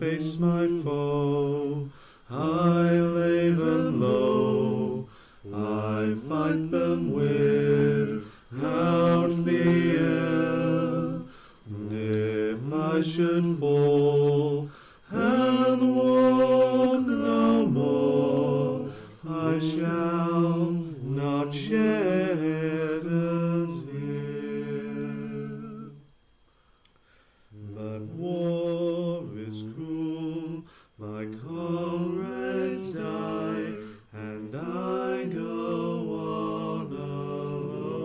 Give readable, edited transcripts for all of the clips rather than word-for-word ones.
face my foe, I lay them low, I fight them without fear. If I should fall and walk no more, I shall not shed a tear. But war is cruel, my comrades die, and I go on alone.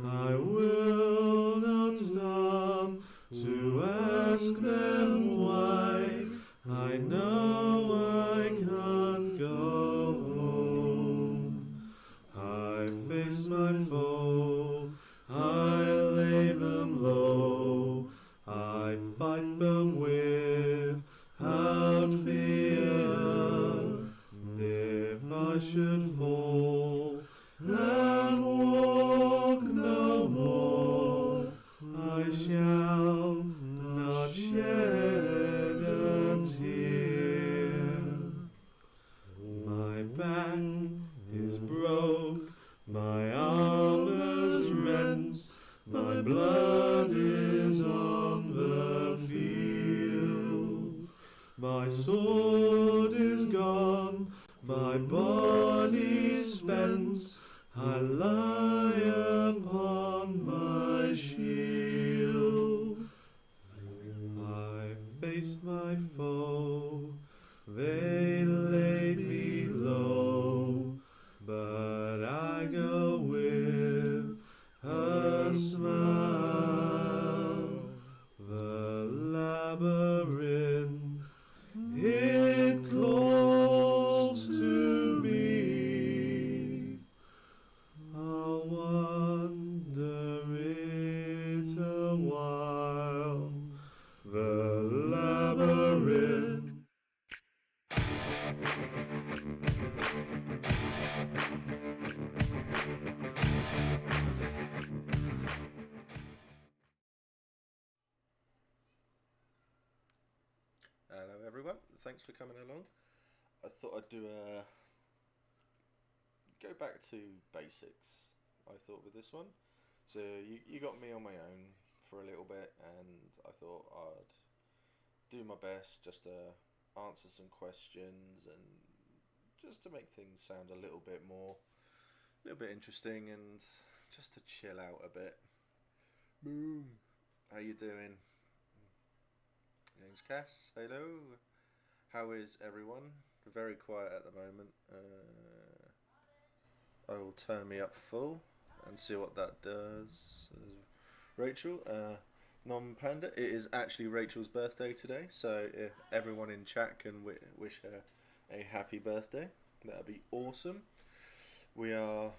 I will not stop to ask them why, I know I can't go home. I face my foe, I lay them low, I fight them without fear. If I should fall and walk no more, I shall not shed a tear. My back is broke, my armor's rent, my blood is on the field. My sword is gone, my body's spent, I lie upon my shield. I faced my foe, they laid me low, but I go with a smile. The labyrinth, it calls to me. I'll wander it a while. The labyrinth. Hello everyone, thanks for coming along. I thought I'd go back to basics, I thought, with this one. So you got me on my own for a little bit, and I thought I'd do my best just to answer some questions and just to make things sound a little bit interesting, and just to chill out a bit. Boom. How you doing? Name's Cass. Hello. How is everyone? Very quiet at the moment. I will turn me up full and see what that does. Rachel, non-panda. It is actually Rachel's birthday today, so if everyone in chat can wish her a happy birthday, that'd be awesome. We are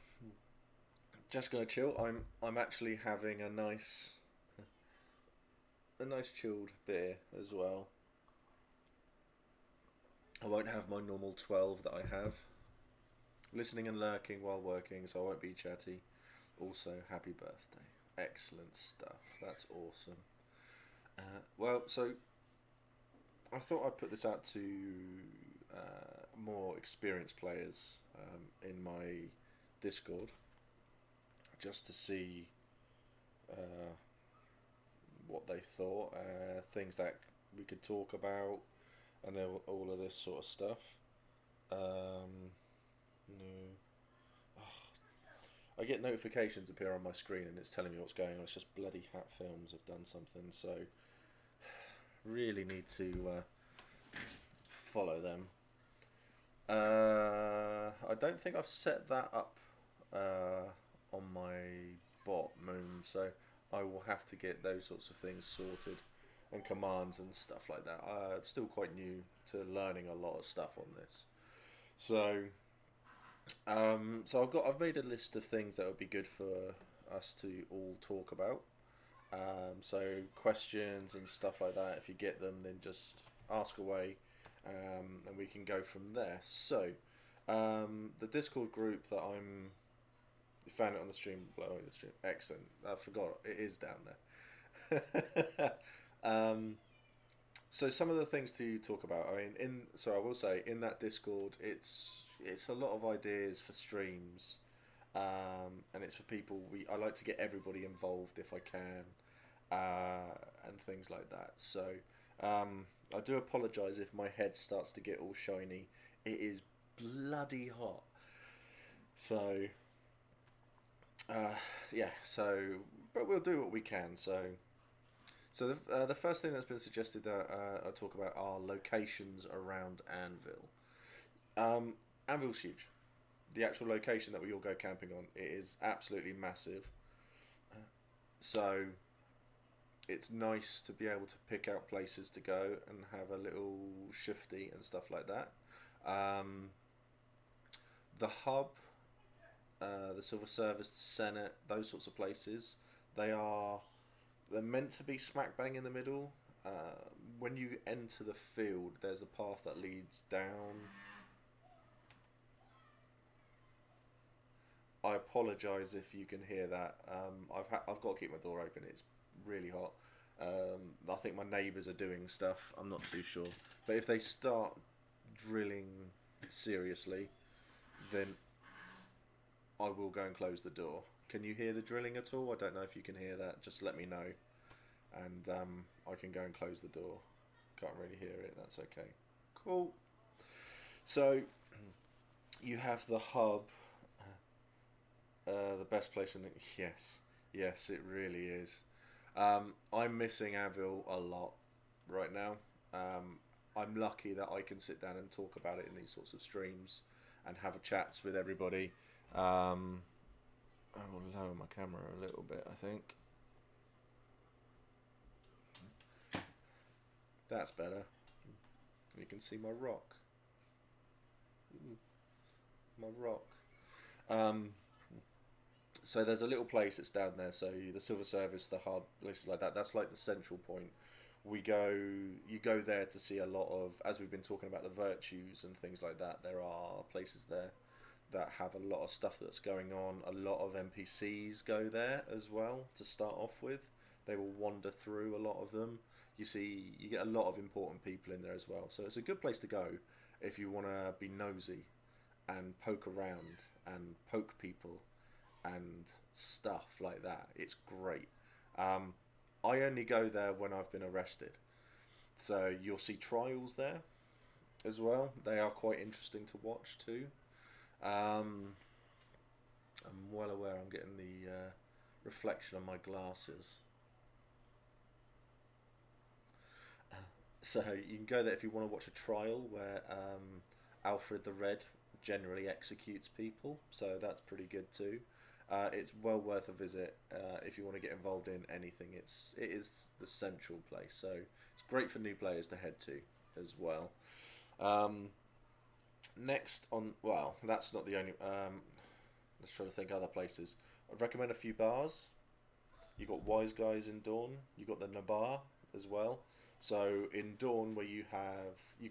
just gonna chill. I'm actually having a nice chilled beer as well. I won't have my normal 12 that I have. Listening and lurking while working, so I won't be chatty. Also, happy birthday. Excellent stuff. That's awesome. Well, so I thought I'd put this out to more experienced players in my Discord, just to see what they thought, things that we could talk about, and then all of this sort of stuff. I get notifications appear on my screen and it's telling me what's going on. It's just bloody Hat Films have done something, so really need to follow them. I don't think I've set that up on my bot Moon, so I will have to get those sorts of things sorted, and commands and stuff like that. I'm still quite new to learning a lot of stuff on this, so I've made a list of things that would be good for us to all talk about. So questions and stuff like that, if you get them, then just ask away, and we can go from there. So the Discord group that you found it on the stream, below the stream. Excellent. I forgot it is down there. So some of the things to talk about. I mean, so I will say in that Discord, it's a lot of ideas for streams, and it's for people. I like to get everybody involved if I can, and things like that. So I do apologise if my head starts to get all shiny. It is bloody hot. So yeah. So but we'll do what we can. So the first thing that's been suggested that I talk about are locations around Anvil. Anvil's huge. The actual location that we all go camping on, it is absolutely massive. So it's nice to be able to pick out places to go and have a little shifty and stuff like that. The hub, the Civil Service, the Senate, those sorts of places, they're meant to be smack bang in the middle. When you enter the field, there's a path that leads down. I apologise if you can hear that. I've got to keep my door open. It's really hot. I think my neighbours are doing stuff. I'm not too sure. But if they start drilling seriously, then I will go and close the door. Can you hear the drilling at all? I don't know if you can hear that. Just let me know. And I can go and close the door. Can't really hear it. That's okay. Cool. So, you have the hub. The best place in it. Yes, it really is. I'm missing Anvil a lot right now. I'm lucky that I can sit down and talk about it in these sorts of streams and have a chats with everybody. I will lower my camera a little bit, I think. That's better. You can see my rock. My rock. So there's a little place that's down there. So the Civil Service, the hub, places like that. That's like the central point. You go there to see a lot of, as we've been talking about the virtues and things like that. There are places there that have a lot of stuff that's going on. A lot of NPCs go there as well to start off with. They will wander through a lot of them. You get a lot of important people in there as well. So it's a good place to go if you want to be nosy and poke around and poke people and stuff like that. It's great. I only go there when I've been arrested. So you'll see trials there as well. They are quite interesting to watch too. I'm well aware I'm getting the reflection on my glasses. So you can go there if you want to watch a trial where Alfred the Red generally executes people. So that's pretty good too. It's well worth a visit if you want to get involved in anything. It is the central place, so it's great for new players to head to as well. Next on, well, that's not the only. Let's try to think other places. I'd recommend a few bars. You got Wise Guys in Dawn. You got the Nabar as well. So in Dawn, where you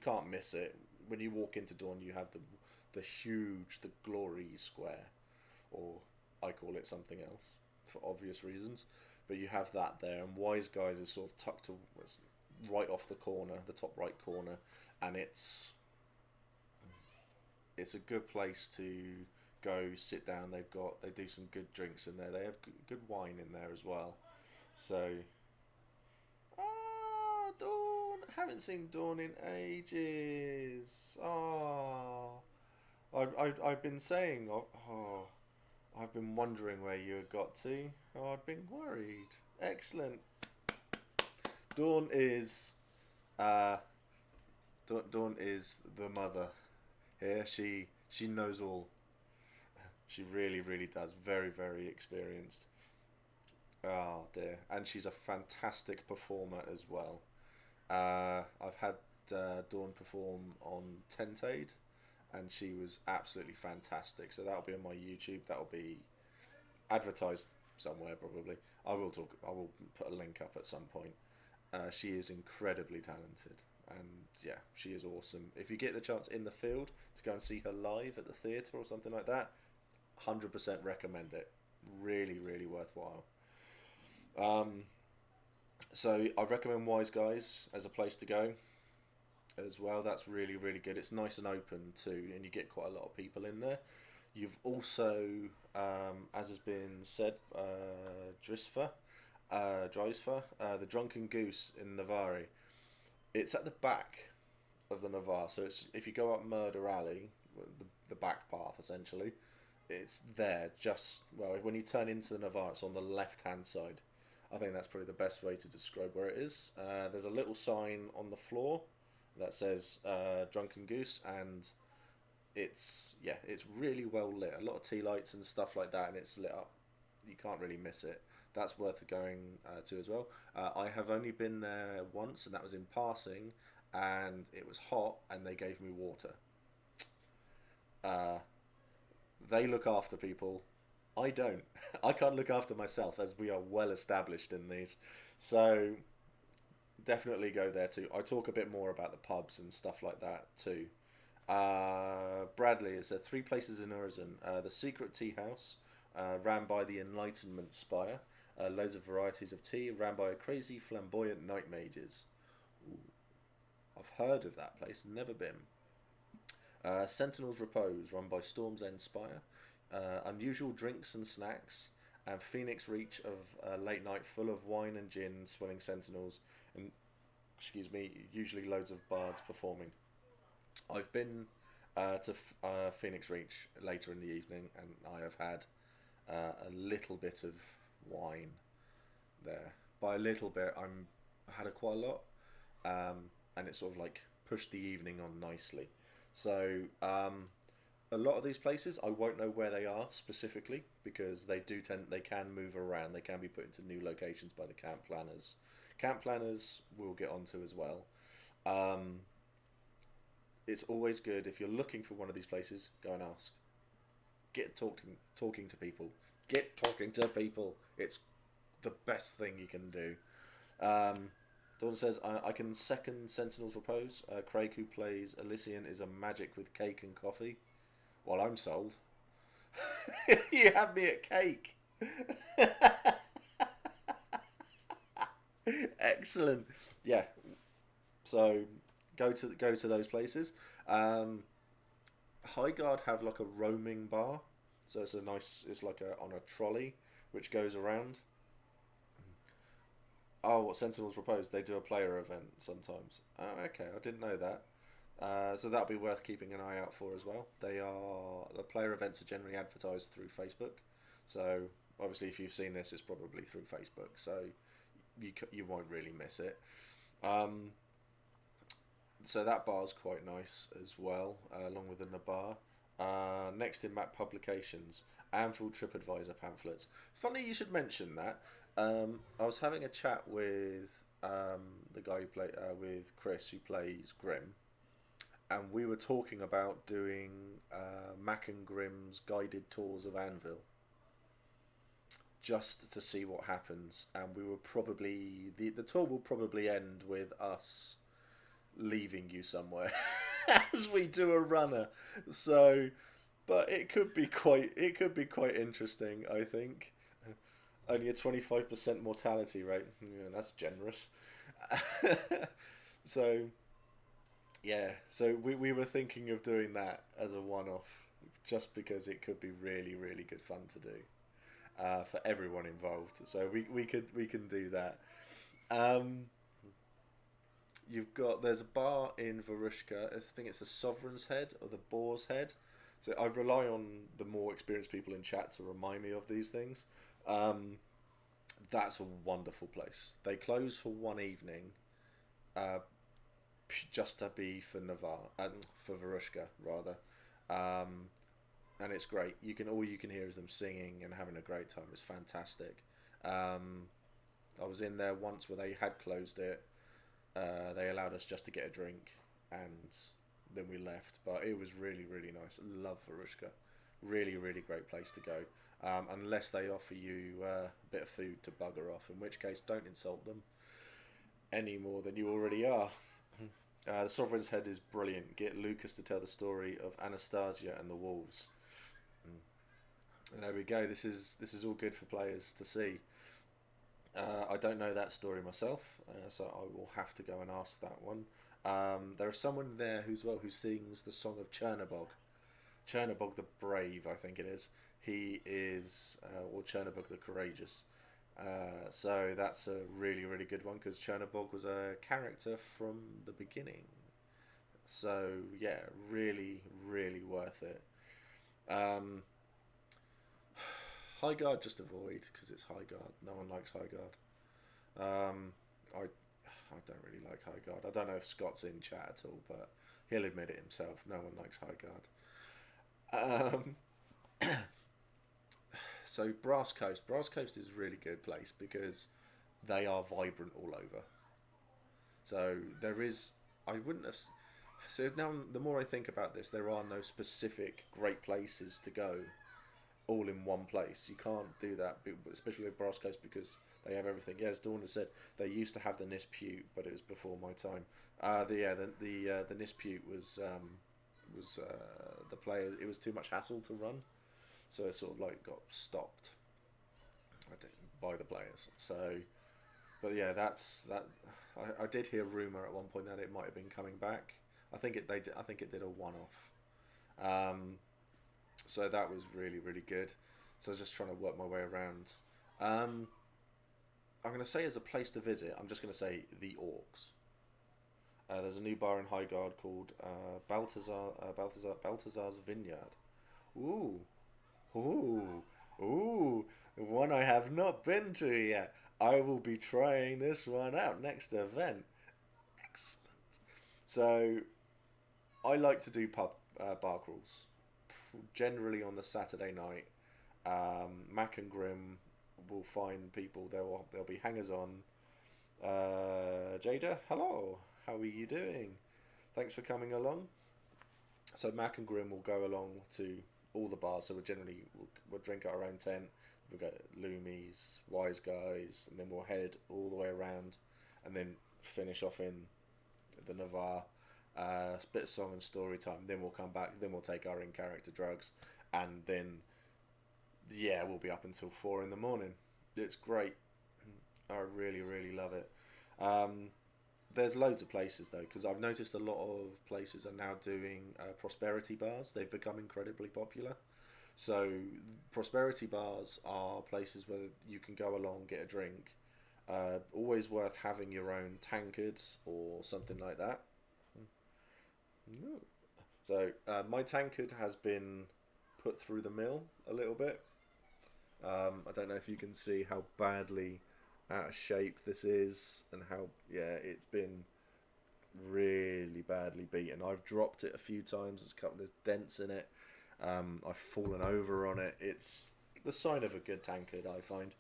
can't miss it. When you walk into Dawn, you have the huge, the Glory Square, or I call it something else for obvious reasons. But you have that there, and Wise Guys is sort of tucked right off the corner, the top right corner, and it's a good place to go sit down. They do some good drinks in there. They have good wine in there as well. So, Dawn, haven't seen Dawn in ages. I've been saying, I've been wondering where you had got to. I'd been worried. Excellent. Dawn is the mother here. She knows all. She really, really does. Very, very experienced. Oh dear. And she's a fantastic performer as well. I've had Dawn perform on Tentade, and she was absolutely fantastic. So that'll be on my YouTube. That'll be advertised somewhere probably. I will put a link up at some point. She is incredibly talented, and yeah, she is awesome. If you get the chance in the field to go and see her live at the theatre or something like that, 100% recommend it. Really, really worthwhile. So I recommend Wise Guys as a place to go as well. That's really, really good. It's nice and open too, and you get quite a lot of people in there. You've also, as has been said, Drisfa, the Drunken Goose in Navarre. It's at the back of the Navarre, so it's if you go up Murder Alley, the back path essentially, it's there. Just well, when you turn into the Navarre, it's on the left hand side. I think that's probably the best way to describe where it is. There's a little sign on the floor that says Drunken Goose, and it's really well lit. A lot of tea lights and stuff like that, and it's lit up. You can't really miss it. That's worth going to as well. I have only been there once, and that was in passing, and it was hot, and they gave me water. They look after people. I don't. I can't look after myself, as we are well established in these. So definitely go there too. I talk a bit more about the pubs and stuff like that too. Bradley is there 3 places in Urizen. The Secret Tea House, ran by the Enlightenment Spire. Loads of varieties of tea, ran by a crazy flamboyant night mages. Ooh, I've heard of that place, never been. Sentinel's Repose, run by Storm's End Spire. Unusual drinks and snacks, and Phoenix Reach of late night full of wine and gin, swilling sentinels, and usually loads of bards performing. I've been to Phoenix Reach later in the evening, and I have had a little bit of wine there. By a little bit, I had quite a lot, and it sort of like pushed the evening on nicely. So a lot of these places I won't know where they are specifically, because they can move around. They can be put into new locations by the camp planners. Camp planners we'll get onto as well. It's always good if you're looking for one of these places, go and ask. Get talking to people. Get talking to people. It's the best thing you can do. Dawn says, I can second Sentinel's Repose. Craig, who plays Elysian, is a magic with cake and coffee. Well, I'm sold. You have me at cake. Excellent. Yeah. So go to those places. Highguard have like a roaming bar, so it's like on a trolley which goes around. Oh, what Sentinels Repose? They do a player event sometimes. Oh, okay, I didn't know that. So that'll be worth keeping an eye out for as well. The player events are generally advertised through Facebook. So obviously, if you've seen this, it's probably through Facebook. So you won't really miss it. So that bar's quite nice as well, along with the Nabar. Next in map publications, Anvil TripAdvisor pamphlets. Funny you should mention that. I was having a chat with the guy with Chris, who plays Grim, and we were talking about doing Mac and Grim's guided tours of Anvil, just to see what happens. And we were probably the tour will probably end with us leaving you somewhere as we do a runner. So, but it could be quite interesting, I think. Only a 25% mortality rate. Yeah, that's generous. So, yeah. So we were thinking of doing that as a one-off, just because it could be really, really good fun to do for everyone involved. So we can do that. There's a bar in Varushka. I think it's the Sovereign's Head or the Boar's Head. So I rely on the more experienced people in chat to remind me of these things. That's a wonderful place. They close for one evening, just to be for Navarre and for Varushka rather, and it's great. All you can hear is them singing and having a great time. It's fantastic. I was in there once where they had closed it. They allowed us just to get a drink, and then we left. But it was really, really nice. Love Varushka. Really, really great place to go. Unless they offer you a bit of food to bugger off, in which case don't insult them any more than you already are. The Sovereign's Head is brilliant. Get Lucas to tell the story of Anastasia and the wolves. And there we go. This is all good for players to see. I don't know that story myself, so I will have to go and ask that one. There is someone there who sings the song of Chernobog. Chernobog the Brave, I think it is. He is, or Chernobog the Courageous. So that's a really, really good one because Chernobog was a character from the beginning. So yeah, really, really worth it. Um, High Guard just avoid because it's High Guard. No one likes High Guard. I don't really like High Guard. I don't know if Scott's in chat at all, but he'll admit it himself. No one likes High Guard. So Brass Coast. Brass Coast is a really good place because they are vibrant all over. So there is. I wouldn't have. So now, the more I think about this, there are no specific great places to go all in one place. You can't do that, especially with Brass Coast because they have everything. Yeah, as Dawn has said, they used to have the Nispute, but it was before my time. The Nispute was the player. It was too much hassle to run, so it sort of like got stopped, I think, by the players. So, but yeah, that's that. I did hear rumor at one point that it might have been coming back. I think it did a one-off. So that was really, really good. So I was just trying to work my way around. I'm going to say as a place to visit, I'm just going to say the Orcs. There's a new bar in Highguard called Balthazar's Vineyard. Ooh, one I have not been to yet. I will be trying this one out next event. Excellent. So, I like to do pub bar crawls, generally on the Saturday night. Mac and Grim will find people. There'll be hangers on. Jada, hello. How are you doing? Thanks for coming along. So Mac and Grim will go along to all the bars. So we'll drink at our own tent. We'll go Loomies, Wise Guys, and then we'll head all the way around, and then finish off in the Navarre. Bit of song and story time. Then we'll come back. Then we'll take our in-character drugs, and then we'll be up until 4 in the morning. It's great. I really, really love it. There's loads of places though, because I've noticed a lot of places are now doing prosperity bars. They've become incredibly popular. So prosperity bars are places where you can go along, get a drink. Always worth having your own tankards or something like that. So my tankard has been put through the mill a little bit. I don't know if you can see how badly out of shape this is, and how it's been really badly beaten. I've dropped it a few times. There's dents in it. I've fallen over on it. It's the sign of a good tankard, I find.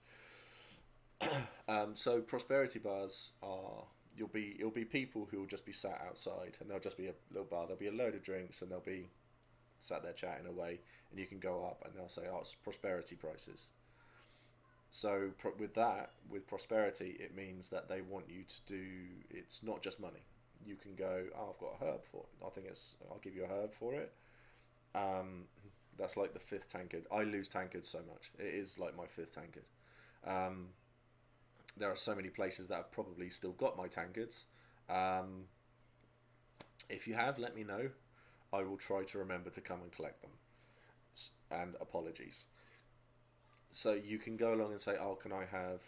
So prosperity bars are it'll be people who will just be sat outside, and there'll just be a little bar. There'll be a load of drinks, and they'll be sat there chatting away, and you can go up and they'll say, "Oh, it's prosperity prices." So with prosperity, it means that they want you to do. It's not just money. You can go, "Oh, I've got a herb for it. I'll give you a herb for it." That's like the 5th tankard. I lose tankards so much. It is like my 5th tankard. There are so many places that have probably still got my tankards. If you have, let me know. I will try to remember to come and collect them. And apologies. So you can go along and say, "Oh, can I have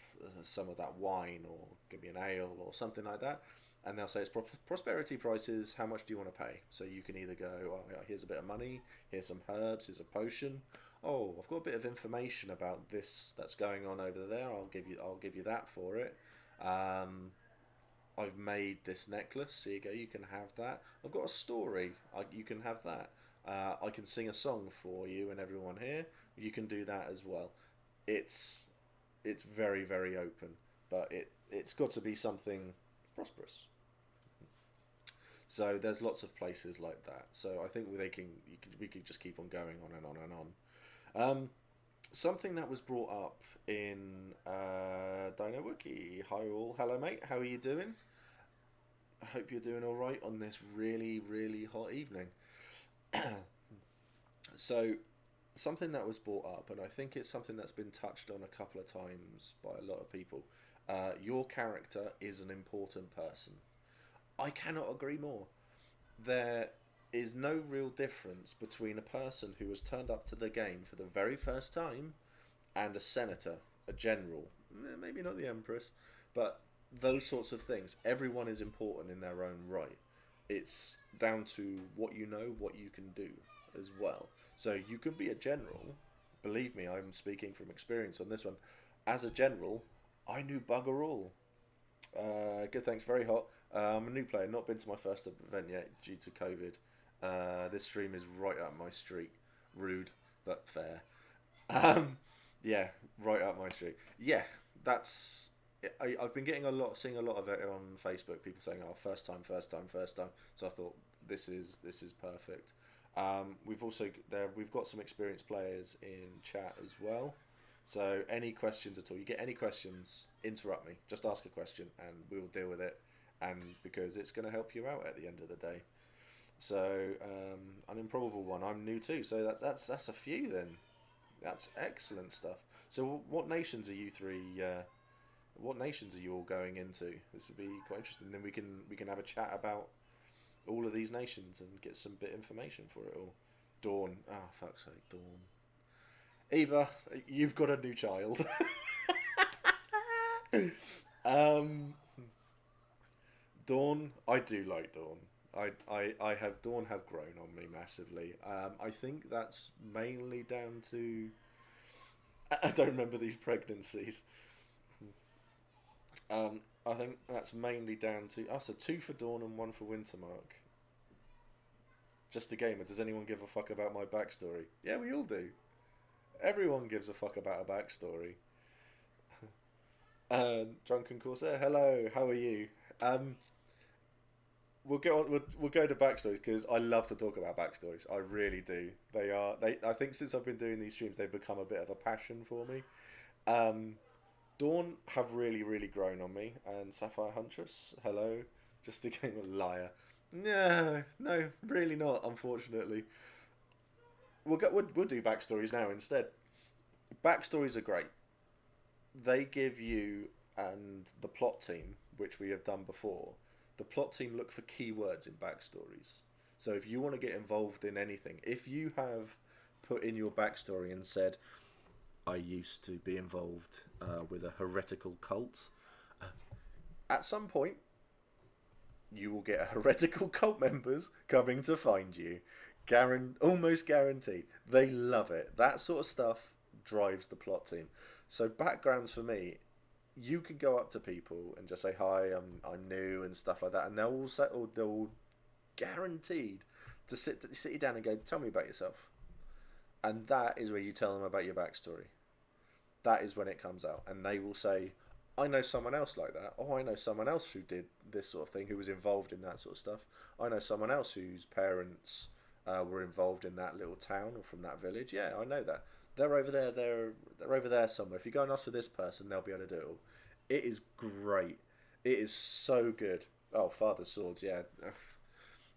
some of that wine, or give me an ale, or something like that?" And they'll say, "It's prosperity prices. How much do you want to pay?" So you can either go, "Oh, yeah, here's a bit of money. Here's some herbs. Here's a potion. Oh, I've got a bit of information about this that's going on over there. I'll give you that for it. I've made this necklace. Here you go. You can have that. I've got a story. You can have that. I can sing a song for you and everyone here. You can do that as well." It's very, very open, but it's got to be something prosperous. So there's lots of places like that. So I think we could just keep on going on and on and on. Something that was brought up in Dino Wiki. Hi all, hello mate, how are you doing? I hope you're doing all right on this really, really hot evening. So something that was brought up, and I think it's something that's been touched on a couple of times by a lot of people. Your character is an important person. I cannot agree more. There is no real difference between a person who has turned up to the game for the very first time and a senator, a general, maybe not the empress, but those sorts of things. Everyone is important in their own right. It's down to what you know, what you can do as well. So you can be a general. Believe me, I'm speaking from experience on this one. As a general, I knew bugger all. Good, thanks. Very hot. I'm a new player. Not been to my first event yet due to COVID. This stream is right up my street. Rude, but fair. Yeah, right up my street. Yeah, that's. I've been getting seeing a lot of it on Facebook. People saying, "Oh, first time, first time, first time." So I thought this is perfect. We've got some experienced players in chat as well. So any questions at all? You get any questions? Interrupt me. Just ask a question, and we'll deal with it. And because it's going to help you out at the end of the day. So an improbable one. I'm new too. So that's a few then. That's excellent stuff. So what nations are you three? What nations are you all going into? This would be quite interesting. Then we can have a chat about all of these nations and get some bit information for it all. Dawn. Oh, fuck's sake, Dawn. Eva, you've got a new child. Dawn, I do like Dawn. I have Dawn have grown on me massively. I think that's mainly down to I don't remember these pregnancies. I think that's mainly down to so 2 for Dawn and 1 for Wintermark. Just a gamer. Does anyone give a fuck about my backstory? Yeah, we all do. Everyone gives a fuck about a backstory. Drunken Corsair, hello. How are you? We'll go on. We'll go to backstories because I love to talk about backstories. I really do. I think since I've been doing these streams, they've become a bit of a passion for me. Dawn have really grown on me, and Sapphire Huntress, hello. Just a game of liar. No, really not. Unfortunately, we'll do backstories now instead. Backstories are great. They give you and the plot team, which we have done before. The plot team look for keywords in backstories. So if you want to get involved in anything, if you have put in your backstory and said, I used to be involved with a heretical cult, at some point, you will get heretical cult members coming to find you. Almost guaranteed. They love it. That sort of stuff drives the plot team. So backgrounds for me, you can go up to people and just say, hi, I'm new and stuff like that, and they'll guaranteed to sit you down and go, tell me about yourself. And that is where you tell them about your backstory. That is when it comes out, and they will say, I know someone else like that. Oh, I know someone else who did this sort of thing, who was involved in that sort of stuff. I know someone else whose parents were involved in that little town or from that village. Yeah, I know that. They're over there. They're over there somewhere. If you go and ask for this person, they'll be able to do it all. It is great. It is so good. Oh, Father Swords, yeah.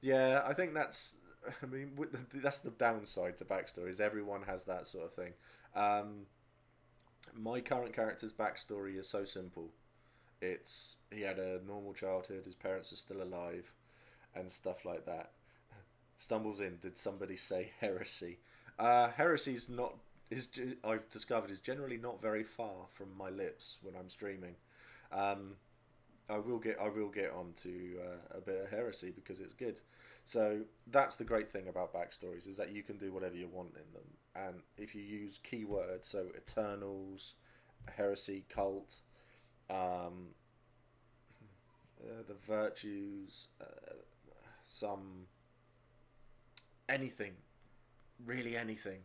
Yeah, I think that's... I mean, that's the downside to backstories. Everyone has that sort of thing. My current character's backstory is so simple. He had a normal childhood, his parents are still alive, and stuff like that. Stumbles in, did somebody say heresy? Heresy's not... I've discovered is generally not very far from my lips when I'm streaming. I will get onto a bit of heresy because it's good. So that's the great thing about backstories, is that you can do whatever you want in them, and if you use keywords, so Eternals, heresy, cult, the virtues, some anything, really anything,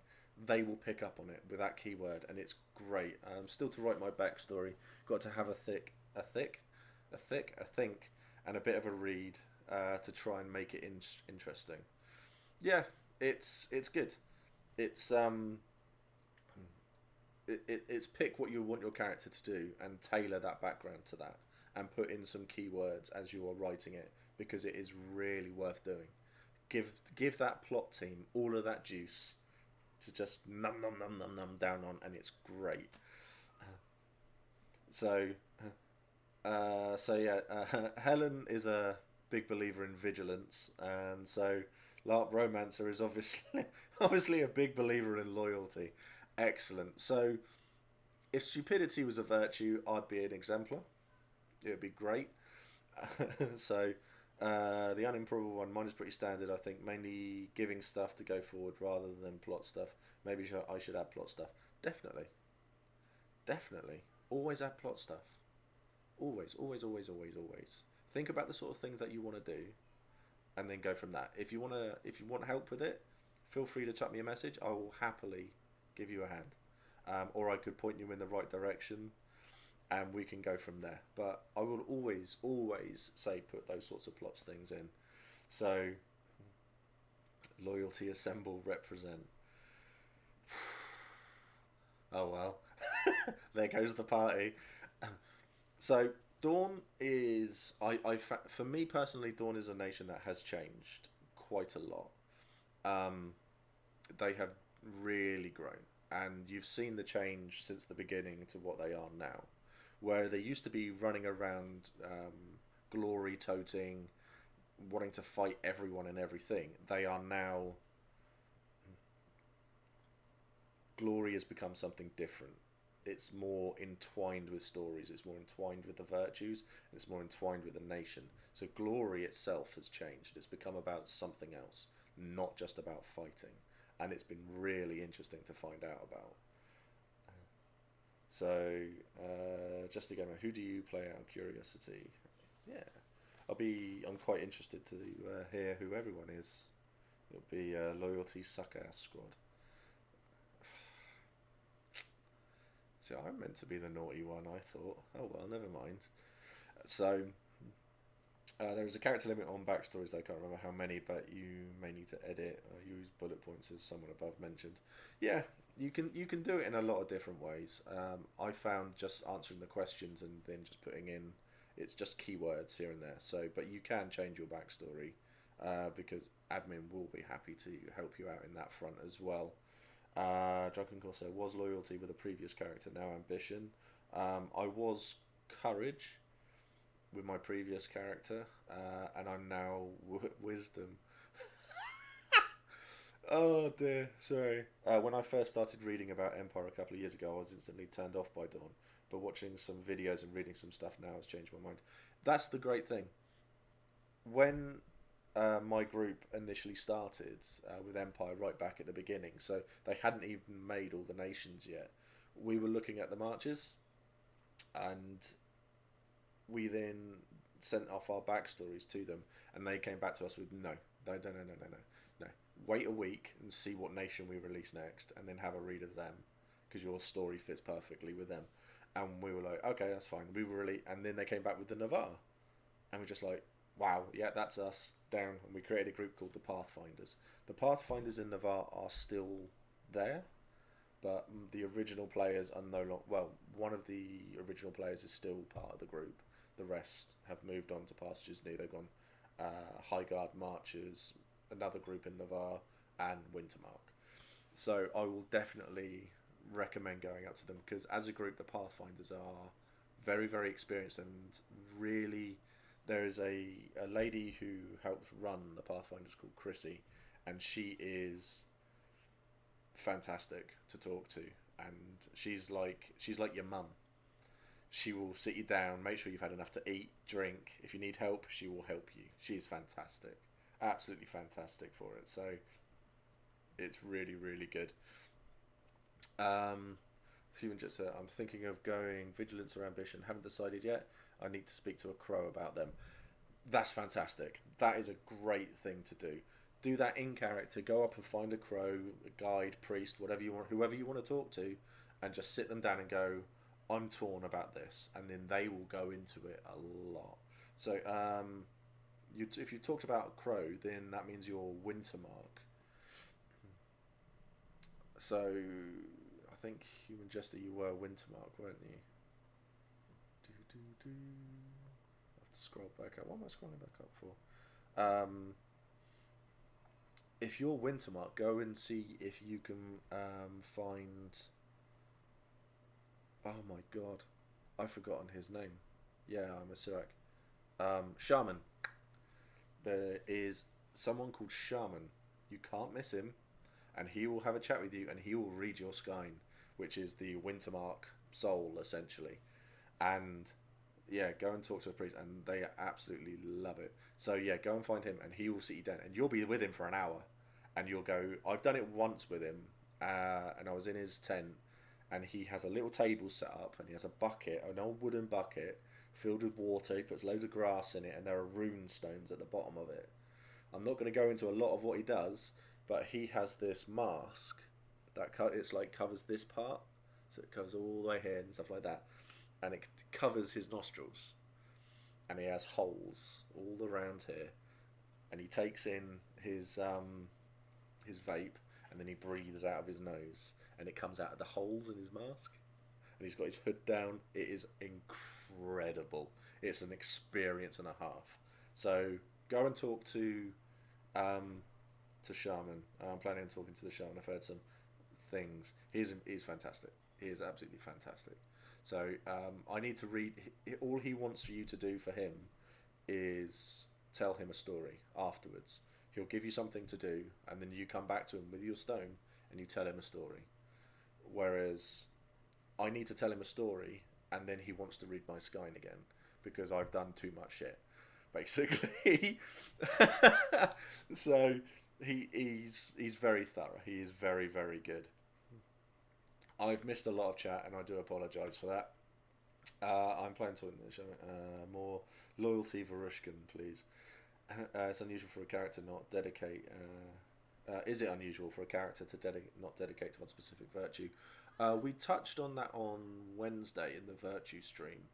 they will pick up on it with that keyword, and it's great. Still to write my backstory, got to have a think, and a bit of a read to try and make it interesting. Yeah, it's good. It's it's pick what you want your character to do and tailor that background to that, and put in some keywords as you are writing it, because it is really worth doing. Give that plot team all of that juice, to just num num num num num down on, and it's great. So, Helen is a big believer in vigilance, and so Larp Romancer is obviously a big believer in loyalty. Excellent. So, if stupidity was a virtue, I'd be an exemplar. It would be great. So, the unimprobable one, mine is pretty standard, I think. Mainly giving stuff to go forward rather than plot stuff. Maybe I should add plot stuff. Definitely. Definitely. Always add plot stuff. Always, always, always, always, always. Think about the sort of things that you want to do, and then go from that. If you want help with it, feel free to chuck me a message. I will happily give you a hand, or I could point you in the right direction, and we can go from there. But I will always, always say put those sorts of plots things in. So, loyalty, assemble, represent. Oh well, there goes the party. So Dawn is, for me personally, Dawn is a nation that has changed quite a lot. They have really grown, and you've seen the change since the beginning to what they are now. Where they used to be running around, glory toting, wanting to fight everyone and everything, they are now. Glory has become something different. It's more entwined with stories, it's more entwined with the virtues, and it's more entwined with the nation. So glory itself has changed. It's become about something else, not just about fighting. And it's been really interesting to find out about. So, just again, who do you play out of curiosity? Yeah, I'm quite interested to hear who everyone is. It'll be Loyalty Suck-Ass Squad. See, I'm meant to be the naughty one, I thought. Oh well, never mind. So, there is a character limit on backstories, I can't remember how many, but you may need to edit or use bullet points as someone above mentioned. Yeah, you can do it in a lot of different ways. I found just answering the questions and then just putting in, it's just keywords here and there. So, but you can change your backstory, because admin will be happy to help you out in that front as well. Drunken Corsair was loyalty with a previous character, now ambition. I was courage with my previous character, and I'm now wisdom. Oh dear, sorry. When I first started reading about Empire a couple of years ago, I was instantly turned off by Dawn. But watching some videos and reading some stuff now has changed my mind. That's the great thing. When my group initially started with Empire right back at the beginning, so they hadn't even made all the nations yet. We were looking at the marches, and we then sent off our backstories to them, and they came back to us with no. Wait a week and see what nation we release next, and then have a read of them, because your story fits perfectly with them. And we were like, okay, that's fine. We were really, and then they came back with the Navarre, and we're just like, wow, yeah, that's us, down. And we created a group called the Pathfinders. The Pathfinders in Navarre are still there, but the original players are no longer, well, one of the original players is still part of the group. The rest have moved on to pastures new. They've gone Highguard Marchers, another group in Navarre, and Wintermark. So I will definitely recommend going up to them, because as a group, the Pathfinders are very, very experienced, and really, there is a lady who helps run the Pathfinders called Chrissy, and she is fantastic to talk to, and she's like your mum. She will sit you down, make sure you've had enough to eat, drink. If you need help, she will help you. She's fantastic. Absolutely fantastic for it. So it's really, really good. Even just, I'm thinking of going Vigilance or Ambition. Haven't decided yet. I need to speak to a crow about them. That's fantastic. That is a great thing to do. Do that in character. Go up and find a crow, a guide, priest, whatever you want, whoever you want to talk to, and just sit them down and go, I'm torn about this, and then they will go into it a lot. So, if you talked about a crow, then that means you're Wintermark. So, I think Human Jester, you were Wintermark, weren't you? I have to scroll back up. What am I scrolling back up for? if you're Wintermark, go and see if you can find. Oh my god, I've forgotten his name. Yeah, I'm a Sirak. Shaman. There is someone called Shaman. You can't miss him, and he will have a chat with you, and he will read your Skyne, which is the Wintermark soul, essentially. And yeah, go and talk to a priest, and they absolutely love it. So yeah, go and find him, and he will sit you down, and you'll be with him for an hour, and you'll go. I've done it once with him, and I was in his tent, and he has a little table set up, and he has a bucket, an old wooden bucket filled with water. He puts loads of grass in it, and there are rune stones at the bottom of it. I'm not going to go into a lot of what he does, but he has this mask that it's like covers this part, so it covers all the way here and stuff like that, and it covers his nostrils, and he has holes all around here, and he takes in his vape, and then he breathes out of his nose, and it comes out of the holes in his mask, and he's got his hood down. It is incredible. It's an experience and a half. So go and talk to Shaman. I'm planning on talking to the Shaman. I've heard some things. He's fantastic. He is absolutely fantastic. So I need to read. All he wants for you to do for him is tell him a story afterwards. He'll give you something to do, and then you come back to him with your stone and you tell him a story. Whereas I need to tell him a story, and then he wants to read my Skyne again because I've done too much shit, basically. So he's very thorough. He is very, very good. I've missed a lot of chat, and I do apologise for that. I'm playing Toilet in the show. More loyalty, Varushkin, please. It's unusual for a character not dedicate. Is it unusual for a character to not dedicate to one specific virtue? We touched on that on Wednesday in the virtue stream.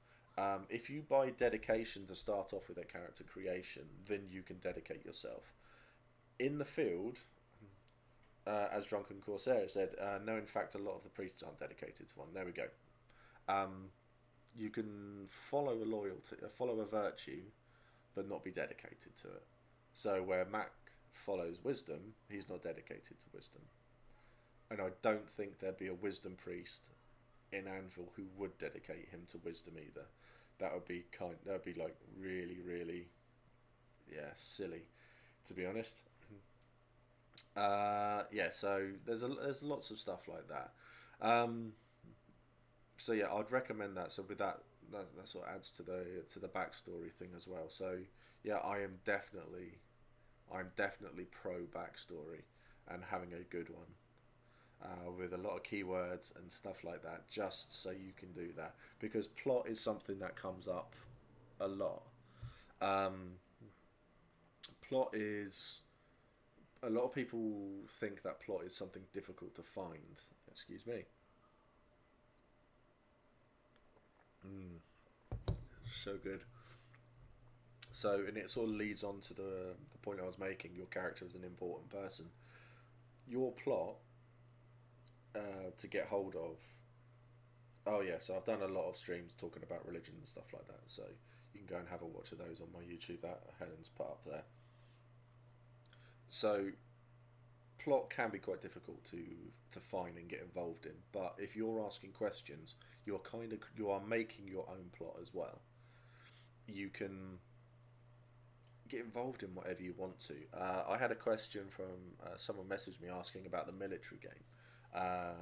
If you buy dedication to start off with a character creation, then you can dedicate yourself. In the field, as Drunken Corsair said, no, in fact, a lot of the priests aren't dedicated to one. There we go. You can follow a virtue, but not be dedicated to it. So where Mac follows wisdom, he's not dedicated to wisdom. And I don't think there'd be a wisdom priest in Anvil who would dedicate him to wisdom either. That would be like really, really, silly, to be honest. So there's lots of stuff like that. So yeah, I'd recommend that. So with that sort of adds to the backstory thing as well. So yeah, I'm definitely pro backstory and having a good one. With a lot of keywords and stuff like that, just so you can do that, because plot is something that comes up a lot. Plot is a lot of people think that plot is something difficult to find. Excuse me. So good. So, and it sort of leads on to the point I was making. Your character is an important person. Your plot to get hold of. Oh yeah, so I've done a lot of streams talking about religion and stuff like that. So you can go and have a watch of those on my YouTube that Helen's put up there. So plot can be quite difficult to find and get involved in, but if you're asking questions, you are making your own plot as well. You can get involved in whatever you want to. I had a question from someone messaged me asking about the military game,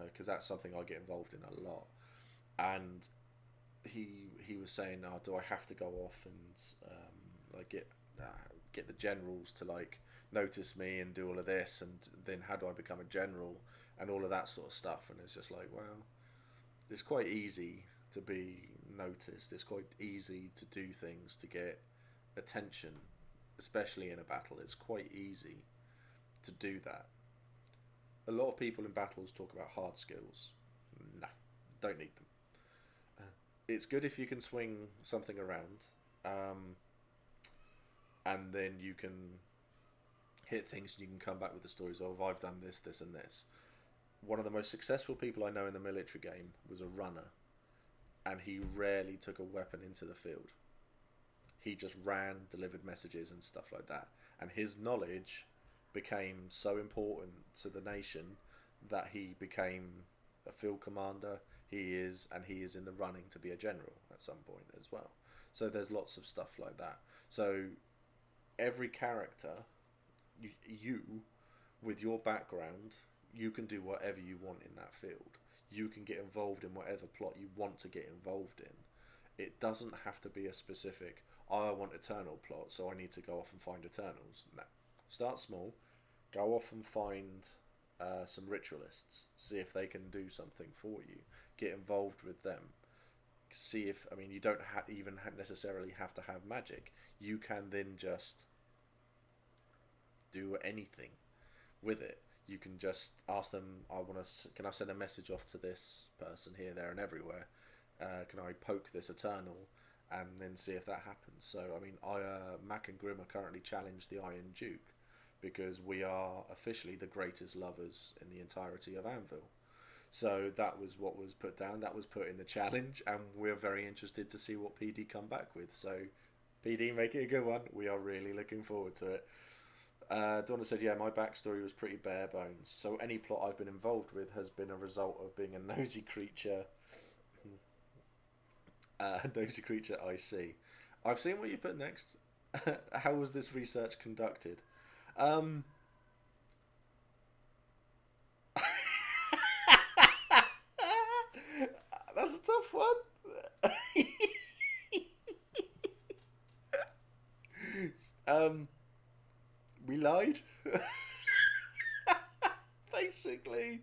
because that's something I get involved in a lot, and he was saying, "Oh, do I have to go off and like get the generals to like notice me and do all of this, and then how do I become a general and all of that sort of stuff?" And it's just like, well, it's quite easy to be noticed. It's quite easy to do things to get attention, especially in a battle. It's quite easy to do that. A lot of people in battles talk about hard skills. No, don't need them. It's good if you can swing something around, and then you can hit things and you can come back with the stories of, I've done this, this and this. One of the most successful people I know in the military game was a runner, and he rarely took a weapon into the field. He just ran, delivered messages and stuff like that, and his knowledge became so important to the nation that he became a field commander. He is in the running to be a general at some point as well. So there's lots of stuff like that. So every character, you with your background, you can do whatever you want in that field. You can get involved in whatever plot you want to get involved in. It doesn't have to be a specific, oh, I want Eternal plot, so I need to go off and find Eternals. No. Start small, go off and find some ritualists, see if they can do something for you. Get involved with them. See if, I mean, you don't even necessarily have to have magic. You can then just do anything with it. You can just ask them, can I send a message off to this person here, there and everywhere? Can I poke this Eternal and then see if that happens? So, I mean, Mac and Grim are currently challenged the Iron Duke because we are officially the greatest lovers in the entirety of Anvil. So that was what was put down. That was put in the challenge, and we're very interested to see what PD come back with. So, PD, make it a good one. We are really looking forward to it. Donna said, yeah, my backstory was pretty bare bones. So any plot I've been involved with has been a result of being a nosy creature. Nosy creature I see. I've seen what you put next. How was this research conducted? That's a tough one. We lied. Basically.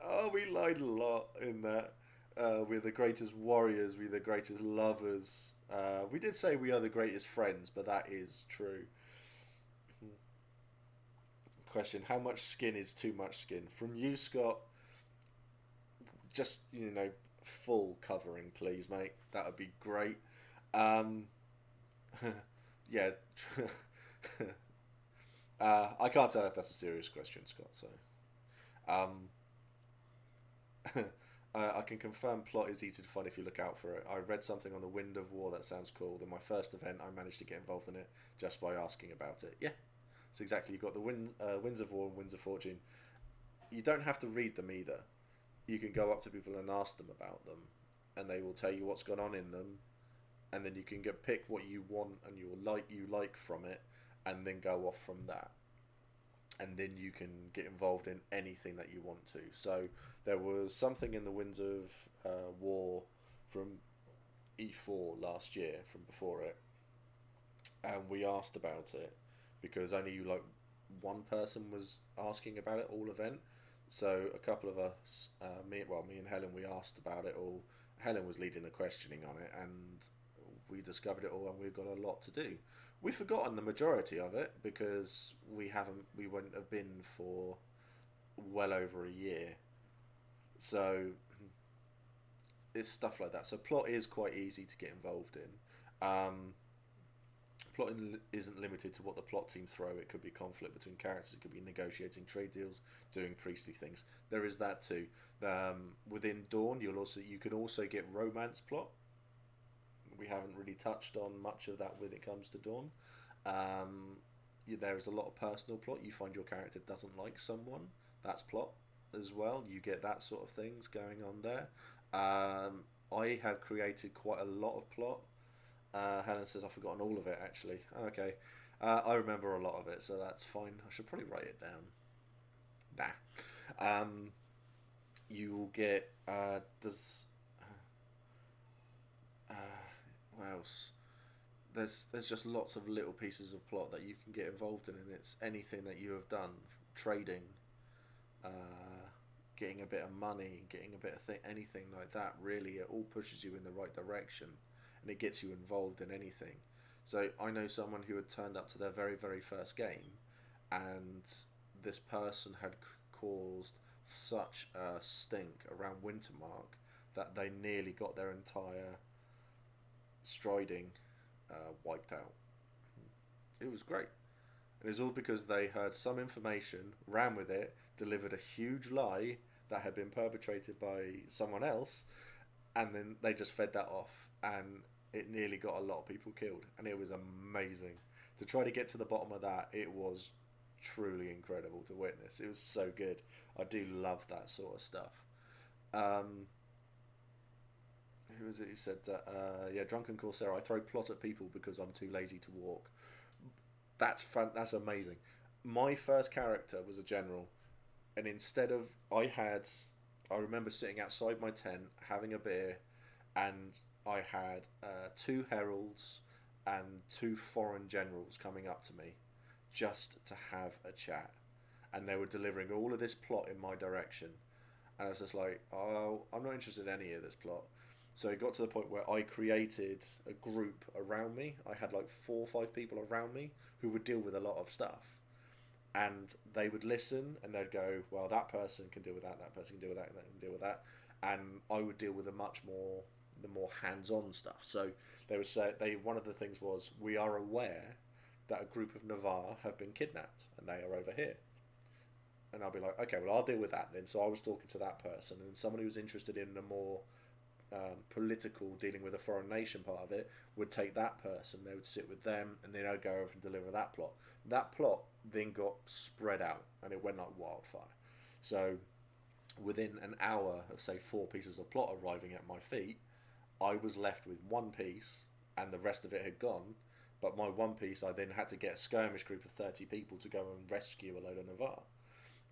Oh, we lied a lot in that. We're the greatest warriors, we're the greatest lovers. We did say we are the greatest friends, but that is true. Question, how much skin is too much skin? From you, Scott, just, full covering, please, mate. That would be great. Yeah. I can't tell if that's a serious question, Scott, so... I can confirm plot is easy to find if you look out for it. I read something on the Wind of War that sounds cool. Then my first event, I managed to get involved in it just by asking about it. Yeah, it's exactly. You've got the Winds of War and Winds of Fortune. You don't have to read them either. You can go up to people and ask them about them, and they will tell you what's gone on in them, and then you can pick what you want and you like from it, and then go off from that. And then you can get involved in anything that you want to. So there was something in the Winds of War from E4 last year, from before it, and we asked about it because only one person was asking about it all event. So a couple of us, me and Helen, we asked about it all. Helen was leading the questioning on it, and we discovered it all, and we've got a lot to do. We've forgotten the majority of it because we wouldn't have been for well over a year. So it's stuff like that. So plot is quite easy to get involved in. Plotting isn't limited to what the plot team throw. It could be conflict between characters. It could be negotiating trade deals, doing priestly things. There is that too. Within Dawn, you can also get romance plot. We haven't really touched on much of that when it comes to Dawn. There is a lot of personal plot. You find your character doesn't like someone. That's plot as well. You get that sort of things going on there. I have created quite a lot of plot. Helen says I've forgotten all of it actually. Okay. I remember a lot of it, so that's fine. I should probably write it down. Nah. You will get... what else? There's just lots of little pieces of plot that you can get involved in, and it's anything that you have done, trading, getting a bit of money, getting a bit of anything like that. Really, it all pushes you in the right direction, and it gets you involved in anything. So I know someone who had turned up to their very, very first game, and this person had caused such a stink around Wintermark that they nearly got their entire striding wiped out. It was great. It was all because they heard some information, ran with it, delivered a huge lie that had been perpetrated by someone else, and then they just fed that off, and it nearly got a lot of people killed, and it was amazing. To try to get to the bottom of that, it was truly incredible to witness. It was so good. I do love that sort of stuff. Um, who was it who said that? Yeah, Drunken Corsair. I throw plot at people because I'm too lazy to walk. That's fun. That's amazing. My first character was a general, and instead of I remember sitting outside my tent having a beer, and I had two heralds and two foreign generals coming up to me, just to have a chat, and they were delivering all of this plot in my direction, and I was just like, oh, I'm not interested in any of this plot. So it got to the point where I created a group around me. I had like 4 or 5 people around me who would deal with a lot of stuff. And they would listen and they'd go, well, that person can deal with that, that person can deal with that, that can deal with that. And I would deal with the more hands-on stuff. So they would say, one of the things was, we are aware that a group of Navarre have been kidnapped and they are over here. And I'll be like, okay, well, I'll deal with that then. So I was talking to that person, and someone who was interested in the more political, dealing with a foreign nation part of it, would take that person, they would sit with them, and then I'd go over and deliver that plot. That plot then got spread out, and it went like wildfire. So within an hour of, say, 4 pieces of plot arriving at my feet, I was left with one piece, and the rest of it had gone. But my one piece, I then had to get a skirmish group of 30 people to go and rescue a load of Navarre.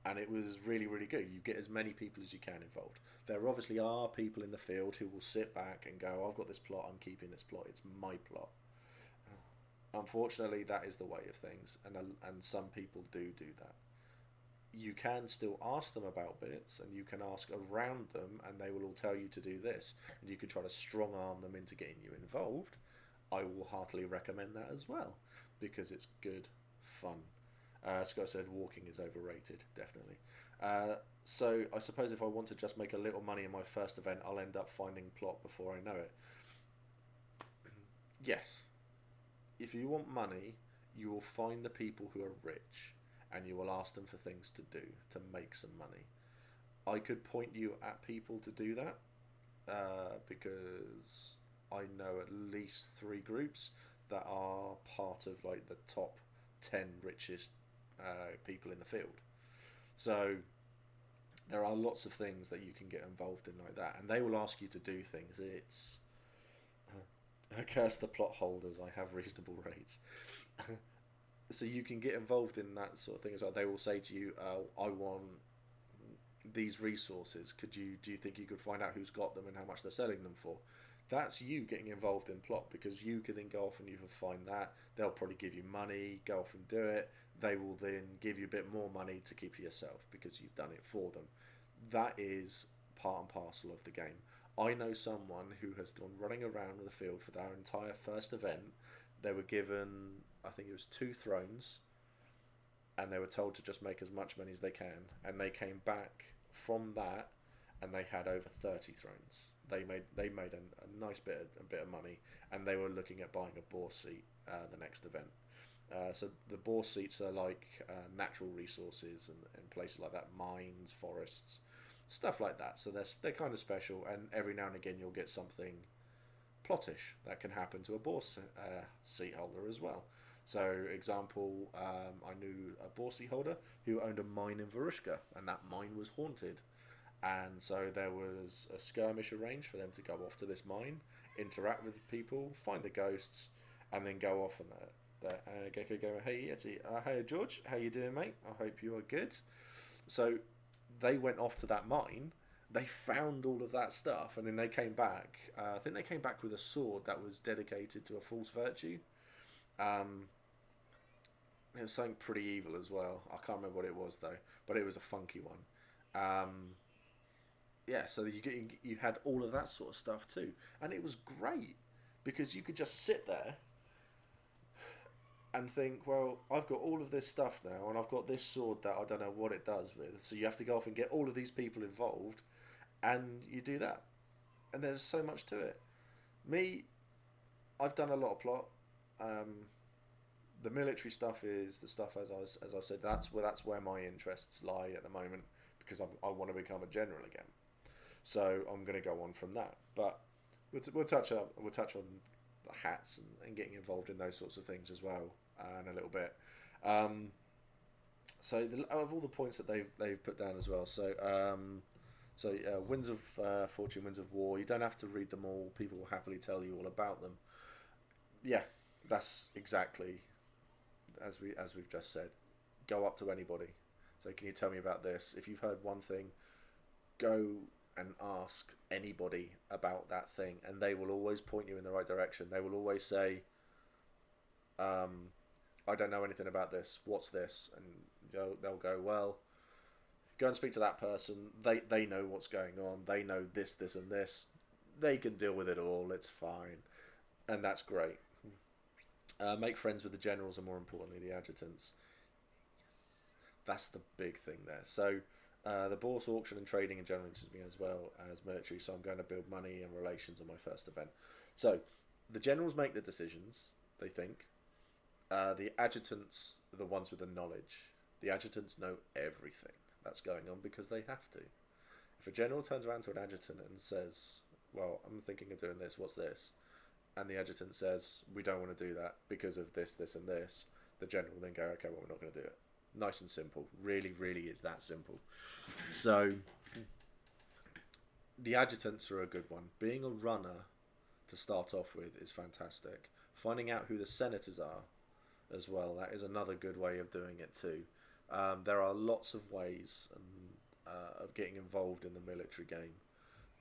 And it was really, really good. You get as many people as you can involved. There obviously are people in the field who will sit back and go, I've got this plot, I'm keeping this plot, it's my plot. Unfortunately, that is the way of things, and some people do that. You can still ask them about bits, and you can ask around them, and they will all tell you to do this, and you can try to strong arm them into getting you involved. I will heartily recommend that as well, because it's good fun. Scott said walking is overrated, definitely. So I suppose if I want to just make a little money in my first event, I'll end up finding plot before I know it. Yes. If you want money, you will find the people who are rich, and you will ask them for things to do to make some money. I could point you at people to do that, because I know at least 3 groups that are part of like the top 10 richest people in the field. So there are lots of things that you can get involved in like that, and they will ask you to do things. It's curse the plot holders, I have reasonable rates. So you can get involved in that sort of thing as well. They will say to you, I want these resources, do you think you could find out who's got them and how much they're selling them for? That's you getting involved in plot, because you can then go off and you can find that. They'll probably give you money, go off and do it. They will then give you a bit more money to keep for yourself because you've done it for them. That is part and parcel of the game. I know someone who has gone running around the field for their entire first event. They were given, I think it was 2 thrones, and they were told to just make as much money as they can. And they came back from that, and they had over 30 thrones. They made a nice bit of money, and they were looking at buying a boar seat the next event. So the boar seats are like natural resources and places like that, mines, forests, stuff like that. So they're kind of special, and every now and again you'll get something plottish that can happen to a boar seat holder as well. So, example, I knew a boar seat holder who owned a mine in Varushka, and that mine was haunted. And so there was a skirmish arranged for them to go off to this mine, interact with people, find the ghosts, and then go off on that. Gecko go, hey Yeti, hey George, how you doing, mate? I hope you are good. So they went off to that mine, they found all of that stuff, and then they came back. I think they came back with a sword that was dedicated to a false virtue. It was something pretty evil as well. I can't remember what it was though, but it was a funky one. Yeah, so you had all of that sort of stuff too, and it was great because you could just sit there and think, well, I've got all of this stuff now, and I've got this sword that I don't know what it does with. So you have to go off and get all of these people involved, and you do that, and there's so much to it. I've done a lot of plot. The military stuff is the stuff, as I've said, that's where my interests lie at the moment, because I want to become a general again. So I'm going to go on from that. But we'll touch on the hats and getting involved in those sorts of things as well in a little bit. So out of all the points that they've put down as well. So Winds of Fortune, Winds of War. You don't have to read them all. People will happily tell you all about them. Yeah, that's exactly as we've just said. Go up to anybody. So can you tell me about this? If you've heard one thing, go and ask anybody about that thing, and they will always point you in the right direction. They will always say, I don't know anything about this. What's this? And they'll go, well, go and speak to that person. They know what's going on. They know this, this, and this. They can deal with it all. It's fine. And that's great. Make friends with the generals and, more importantly, the adjutants. Yes. That's the big thing there. So the bourse, auction, and trading in general interests me as well as military. So I'm going to build money and relations on my first event. So the generals make the decisions, they think. The adjutants are the ones with the knowledge. The adjutants know everything that's going on because they have to. If a general turns around to an adjutant and says, well, I'm thinking of doing this, what's this? And the adjutant says, we don't want to do that because of this, this, and this, the general will then go, okay, well, we're not going to do it. Nice and simple. Really, really is that simple. So the adjutants are a good one. Being a runner to start off with is fantastic. Finding out who the senators are as well, that is another good way of doing it too. There are lots of ways of getting involved in the military game.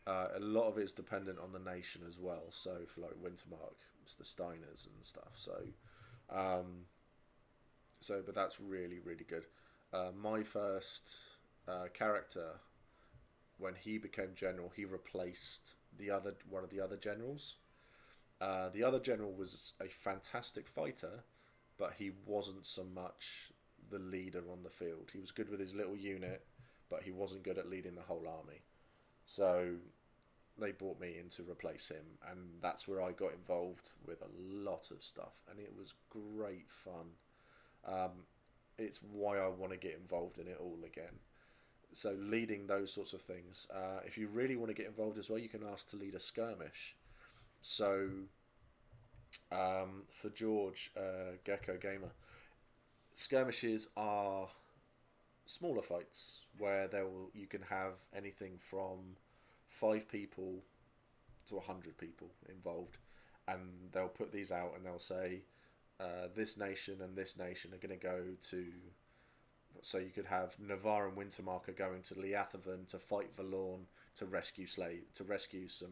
A lot of it is dependent on the nation as well. So for like Wintermark, it's the Steiners and stuff. But that's really, really good. My first character, when he became general, he replaced one of the other generals. The other general was a fantastic fighter, but he wasn't so much the leader on the field. He was good with his little unit, but he wasn't good at leading the whole army. So they brought me in to replace him, and that's where I got involved with a lot of stuff, and it was great fun. It's why I want to get involved in it all again. So leading those sorts of things. If you really want to get involved as well, you can ask to lead a skirmish. So for George, Gecko Gamer, skirmishes are smaller fights where you can have anything from 5 people to 100 people involved, and they'll put these out and they'll say this nation and this nation are going to go to. So you could have Navarre and Wintermark are going to Leathaven to fight Valorn to rescue some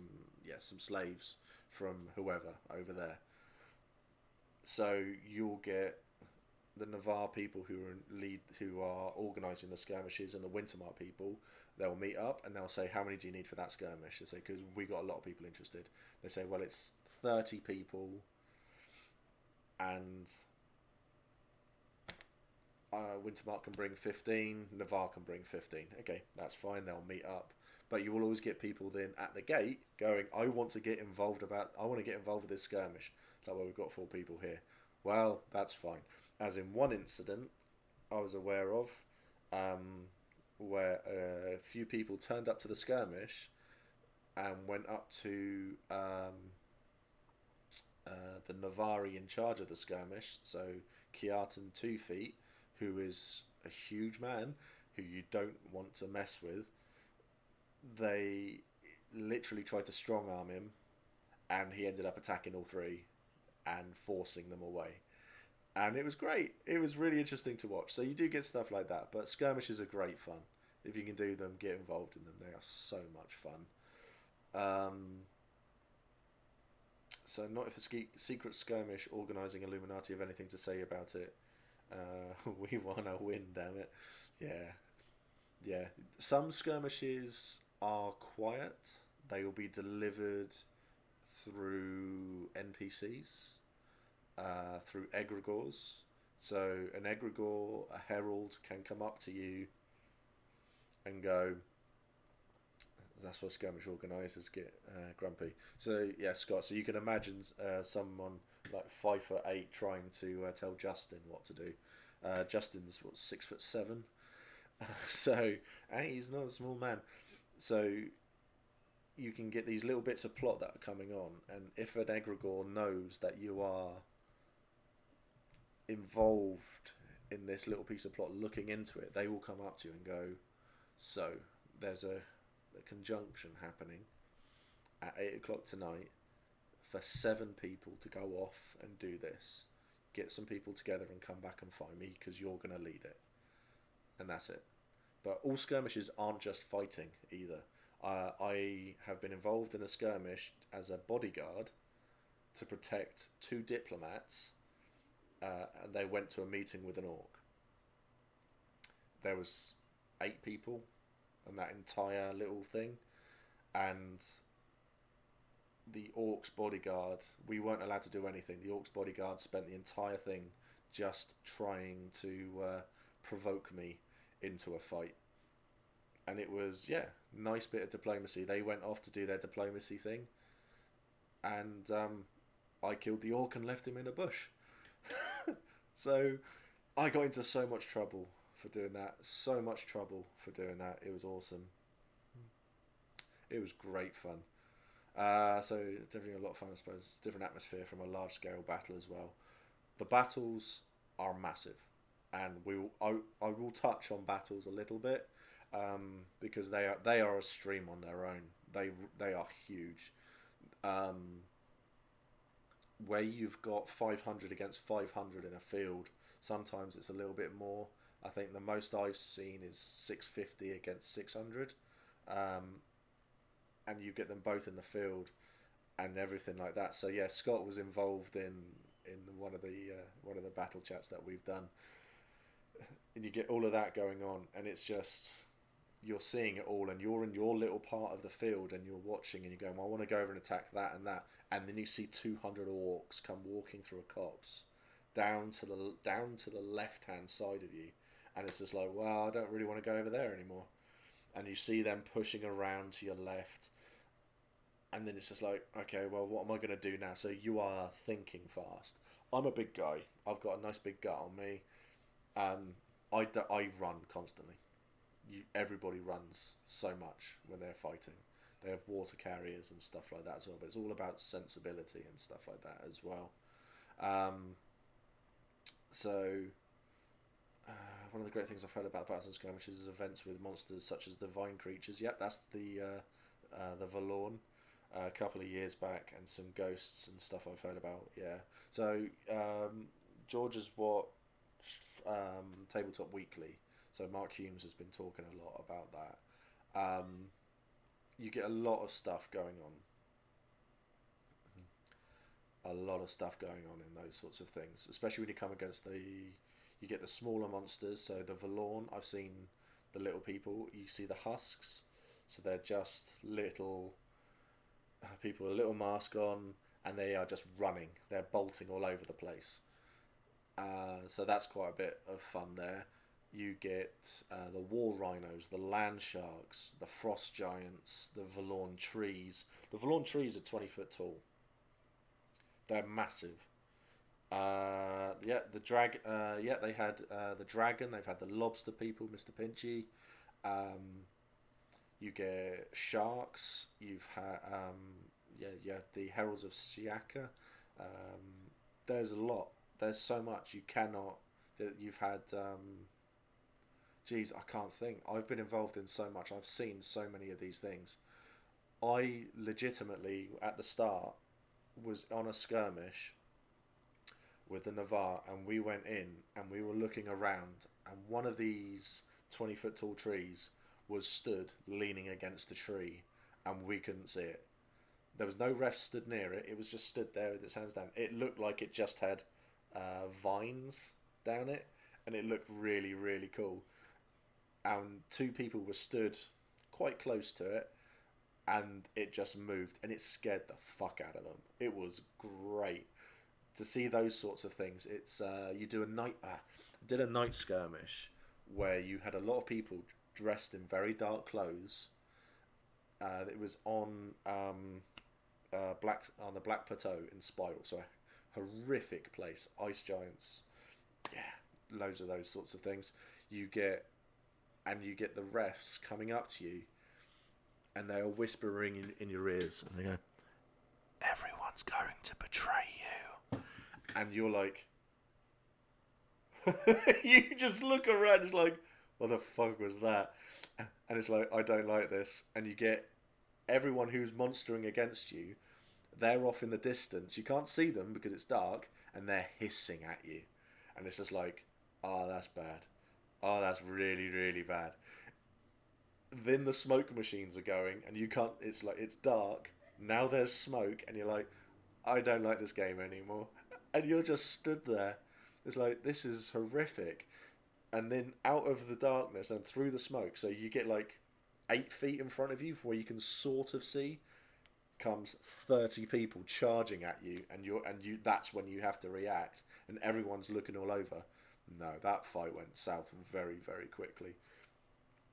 slaves from whoever over there. So you'll get the Navarre people who are organising the skirmishes, and the Wintermark people. They'll meet up and they'll say, how many do you need for that skirmish? They say, because we got a lot of people interested. They say, well, it's 30 people, and Wintermark can bring 15, Navarre can bring 15. Okay, that's fine, they'll meet up. But you will always get people then at the gate going, I want to get involved with this skirmish. It's like, well, we've got 4 people here. Well, that's fine. As in one incident I was aware of, where a few people turned up to the skirmish and went up to the Navari in charge of the skirmish, so Kiartan 2 Feet, who is a huge man who you don't want to mess with. They literally tried to strong arm him, and he ended up attacking all 3 and forcing them away. And it was great. It was really interesting to watch. So you do get stuff like that, but skirmishes are great fun. If you can do them, get involved in them. They are so much fun. So not if the secret skirmish organising Illuminati have anything to say about it. We want to win, damn it. Yeah. Some skirmishes are quiet. They will be delivered through NPCs, through egregores. So an egregore, a herald, can come up to you and go. That's where skirmish organisers get grumpy. So yeah, Scott. So you can imagine someone like 5'8" trying to tell Justin what to do. Justin's 6'7", so he's not a small man. So you can get these little bits of plot that are coming on, and if an egregore knows that you are involved in this little piece of plot, looking into it, they will come up to you and go, so there's a conjunction happening at 8 o'clock tonight for 7 people to go off and do this. Get some people together and come back and find me because you're going to lead it. And that's it. But all skirmishes aren't just fighting either. I have been involved in a skirmish as a bodyguard to protect 2 diplomats, and they went to a meeting with an orc. There was 8 people on that entire little thing, and the orc's bodyguard, we weren't allowed to do anything. The orc's bodyguard spent the entire thing just trying to provoke me into a fight. And it was, nice bit of diplomacy. They went off to do their diplomacy thing, and I killed the orc and left him in a bush. So I got into so much trouble for doing that. So much trouble for doing that. It was awesome. It was great fun. So definitely a lot of fun, I suppose. It's a different atmosphere from a large scale battle as well. The battles are massive, and I will touch on battles a little bit, because they are a stream on their own. They are huge. Where you've got 500 against 500 in a field, sometimes it's a little bit more. I think the most I've seen is 650 against 600, and you get them both in the field and everything like that. So yeah, Scott was involved in one of the battle chats that we've done, and you get all of that going on, and it's just, you're seeing it all, and you're in your little part of the field, and you're watching, and you're going, well, I want to go over and attack that and that, and then you see 200 orcs come walking through a copse down to the left hand side of you, and it's just like, well, I don't really want to go over there anymore, and you see them pushing around to your left, and then it's just like, okay, well, what am I going to do now? So you are thinking fast. I'm a big guy. I've got a nice big gut on me. I run constantly. Everybody runs so much when they're fighting. They have water carriers and stuff like that as well, but it's all about sensibility and stuff like that as well. One of the great things I've heard about Battles and Skirmishes is events with monsters such as the Vine Creatures. Yep, that's the Valorn a couple of years back, and some ghosts and stuff I've heard about. Yeah. So George has watched Tabletop Weekly. So Mark Humes has been talking a lot about that. You get a lot of stuff going on. A lot of stuff going on in those sorts of things, especially when you come against you get the smaller monsters. So the Valorn, I've seen the little people. You see the husks, so they're just little people with a little mask on, and they are just running. They're bolting all over the place. So that's quite a bit of fun there. You get the war rhinos, the land sharks, the frost giants, the Valorn trees. The Valorn trees are 20 foot tall. They're massive. They had the dragon. They've had the lobster people, Mr. Pinchy. You get sharks. You've had the heralds of Siaka. There's a lot. There's so much. You cannot. You've had. Geez, I can't think. I've been involved in so much. I've seen so many of these things. I legitimately, at the start, was on a skirmish with the Navarre, and we went in and we were looking around, and one of these 20 foot tall trees was stood leaning against a tree, and we couldn't see it. There was no ref stood near it. It was just stood there with its hands down. It looked like it just had vines down it, and it looked really, really cool. And 2 people were stood quite close to it, and it just moved, and it scared the fuck out of them. It was great to see those sorts of things. It's you do a night did a night skirmish where you had a lot of people dressed in very dark clothes. It was on the Black Plateau in Spiral, so a horrific place. Ice giants, loads of those sorts of things. You get the refs coming up to you, and they are whispering in your ears, and they go, "Everyone's going to betray you," and you're like, You just look around, it's like, what the fuck was that? And it's like, I don't like this. And you get everyone who's monstering against you, they're off in the distance. You can't see them because it's dark, and they're hissing at you. And it's just like, oh, that's bad. Oh, that's really, really bad. Then the smoke machines are going, and you can't, it's like, it's dark. Now there's smoke, and you're like, I don't like this game anymore. And you're just stood there. It's like, this is horrific. And then out of the darkness and through the smoke, so you get like 8 feet in front of you where you can sort of see, comes 30 people charging at you, and you that's when you have to react, and everyone's looking all over. No, that fight went south very, very quickly.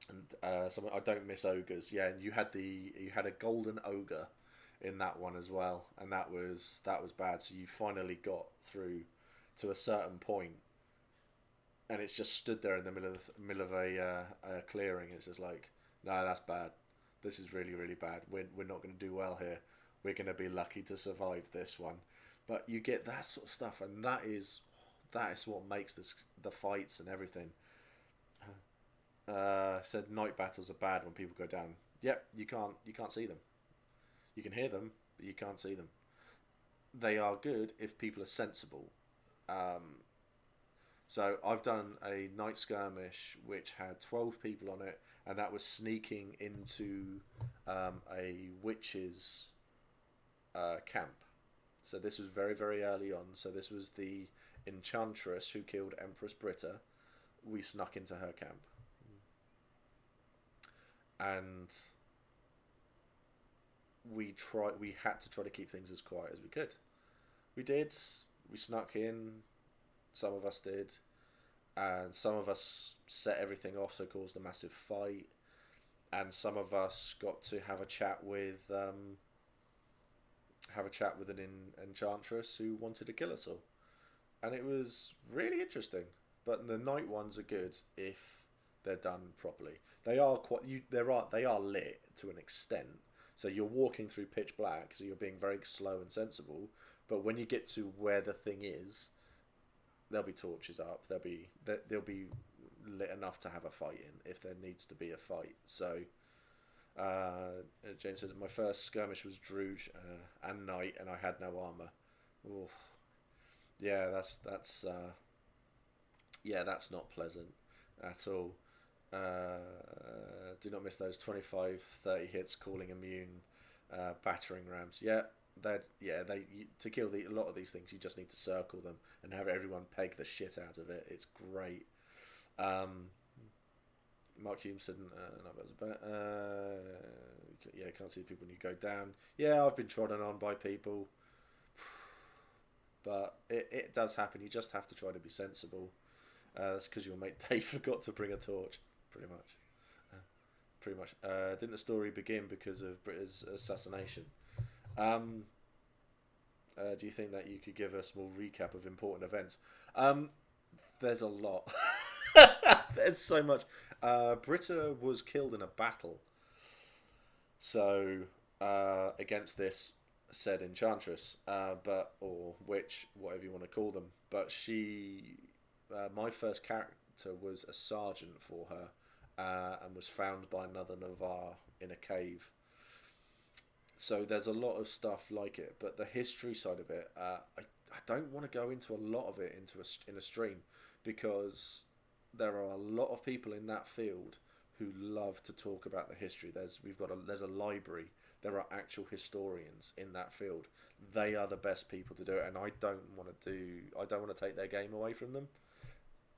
And I don't miss ogres. Yeah, and you had a golden ogre in that one as well, and that was bad. So you finally got through to a certain point, and it's just stood there in the middle of a clearing. It's just like, no, that's bad. This is really, really bad. We're not going to do well here. We're going to be lucky to survive this one. But you get that sort of stuff, and that is what makes the fights and everything. Said night battles are bad when people go down. Yep, you can't see them. You can hear them, but you can't see them. They are good if people are sensible. So I've done a night skirmish which had 12 people on it, and that was sneaking into a witch's camp. So this was very, very early on. So this was the enchantress who killed Empress Britta. We snuck into her camp. And we had to try to keep things as quiet as we could. We did. We snuck in. Some of us did, and some of us set everything off, so caused a massive fight. And some of us got to have a chat with an enchantress who wanted to kill us all, and it was really interesting. But the night ones are good if they're done properly. They are they are lit to an extent. So you're walking through pitch black, so you're being very slow and sensible. But when you get to where the thing is, there'll be torches up. They'll be lit enough to have a fight in if there needs to be a fight. So James says my first skirmish was Druge and night, and I had no armor. Oof. Yeah, that's not pleasant at all. Do not miss those 25-30 hits, calling immune, battering rams. To kill a lot of these things, you just need to circle them and have everyone peg the shit out of it. It's great. Mark Hume said, can't see people when you go down. Yeah, I've been trodden on by people. But it does happen. You just have to try to be sensible. That's because your mate Dave forgot to bring a torch. Pretty much. Didn't the story begin because of Britta's assassination? Do you think that you could give a small recap of important events? There's a lot. There's so much. Britta was killed in a battle. So against this said enchantress, or witch, whatever you want to call them. But my first character was a sergeant for her, and was found by another Navarre in a cave. So there's a lot of stuff like it, but the history side of it, I don't want to go into a lot of it in a stream, because there are a lot of people in that field who love to talk about the history. There's a library. There are actual historians in that field. They are the best people to do it, and I don't want to take their game away from them.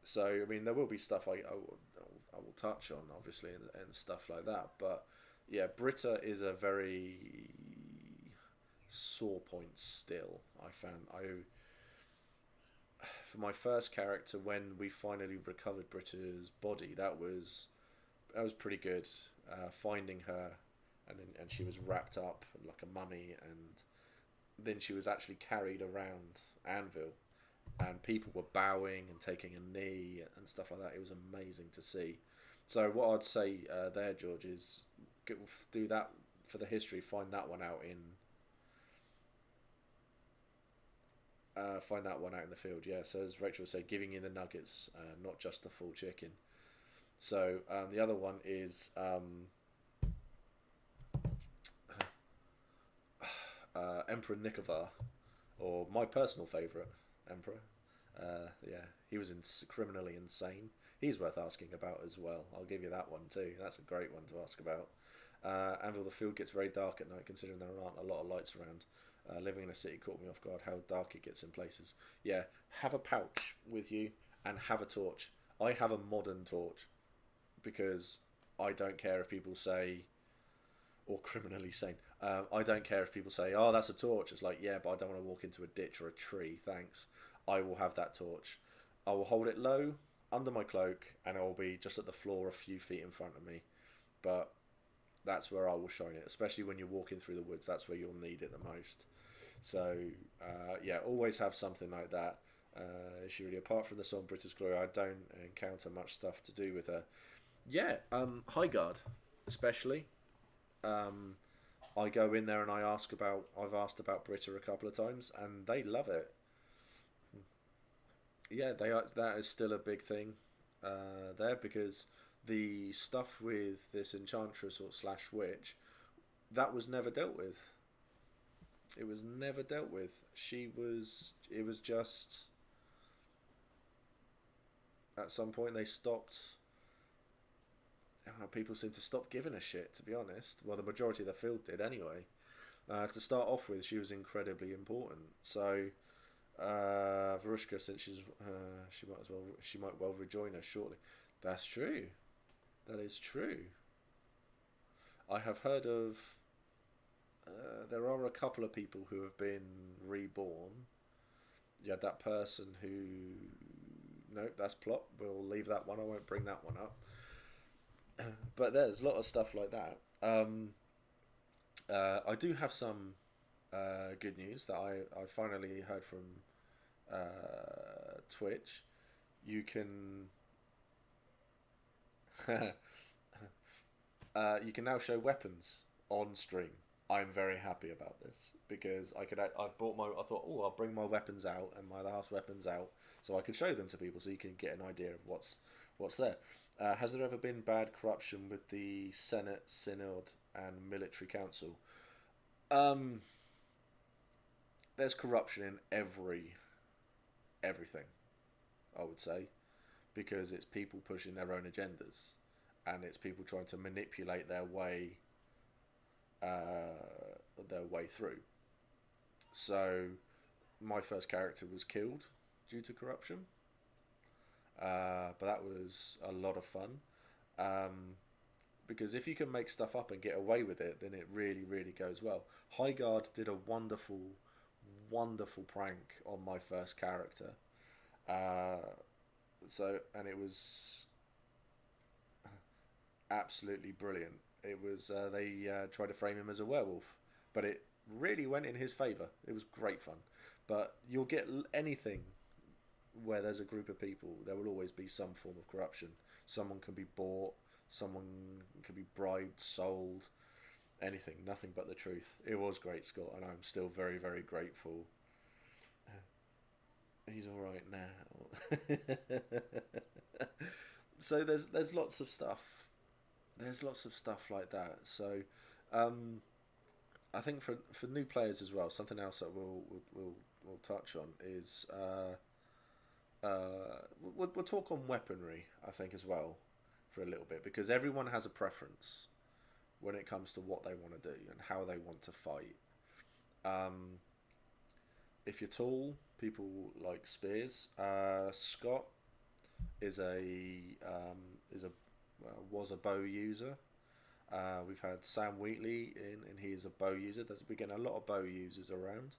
So I mean, there will be stuff I will touch on, obviously, and stuff like that. But yeah, Britta is a very sore point still. For my first character, when we finally recovered Britta's body, that was pretty good. Finding her, and she was wrapped up like a mummy, and then she was actually carried around Anvil, and people were bowing and taking a knee and stuff like that. It was amazing to see. So what I'd say there, George, is do that for the history. Find that one out in Find that one out in the field. Yeah. So as Rachel would say, giving you the nuggets, not just the full chicken. So the other one is Emperor Nikovar, or my personal favourite Emperor. Yeah, he was criminally insane. He's worth asking about as well. I'll give you that one too. That's a great one to ask about. Anvil, the field gets very dark at night, considering there aren't a lot of lights around. Living in a city caught me off guard how dark it gets in places. Yeah, have a pouch with you and have a torch. I have a modern torch because I don't care if people say, or criminally sane. I don't care if people say, "Oh, that's a torch." It's like, yeah, but I don't want to walk into a ditch or a tree. Thanks. I will have that torch. I will hold it low under my cloak, and it will be just at the floor, a few feet in front of me. But that's where I will shine it, especially when you're walking through the woods. That's where you'll need it the most. So yeah, always have something like that. She really, apart from the song British Glory, I don't encounter much stuff to do with her. Yeah, High Guard, especially. I go in there and I've asked about Britta a couple of times, and they love it. Yeah, that is still a big thing there, because the stuff with this enchantress or slash witch, that was never dealt with. It was never dealt with. It was just, at some point they stopped. People seem to stop giving a shit, to be honest. Well, the majority of the field did anyway. To start off with, she was incredibly important. So Varushka, since she might well rejoin us shortly. That's true. That is true. I have heard of. There are a couple of people who have been reborn. You had that person who. Nope, that's plot. We'll leave that one. I won't bring that one up. But there's a lot of stuff like that. I do have some good news that I finally heard from Twitch. You can you can now show weapons on stream. I'm very happy about this because I thought, oh, I'll bring my weapons out and my last weapons out so I could show them to people so you can get an idea of what's there. Has there ever been bad corruption with the Senate, Synod, and Military Council? There's corruption in everything, I would say, because it's people pushing their own agendas, and it's people trying to manipulate their way through. So, my first character was killed due to corruption. But that was a lot of fun, because if you can make stuff up and get away with it, then it really, really goes well. Highguard did a wonderful, wonderful prank on my first character, and it was absolutely brilliant. It was they tried to frame him as a werewolf, but it really went in his favour. It was great fun. But you'll get anything where there's a group of people, there will always be some form of corruption. Someone can be bought, someone can be bribed, sold, anything, nothing but the truth. It was great, Scott, and I'm still very, very grateful. He's all right now. So there's lots of stuff. There's lots of stuff like that. So I think for new players as well, something else that we'll touch on is. We'll talk on weaponry, I think, as well, for a little bit, because everyone has a preference when it comes to what they want to do and how they want to fight. If you're tall, people like spears. Scott was a bow user. We've had Sam Wheatley in, and he is a bow user. We're getting a lot of bow users around.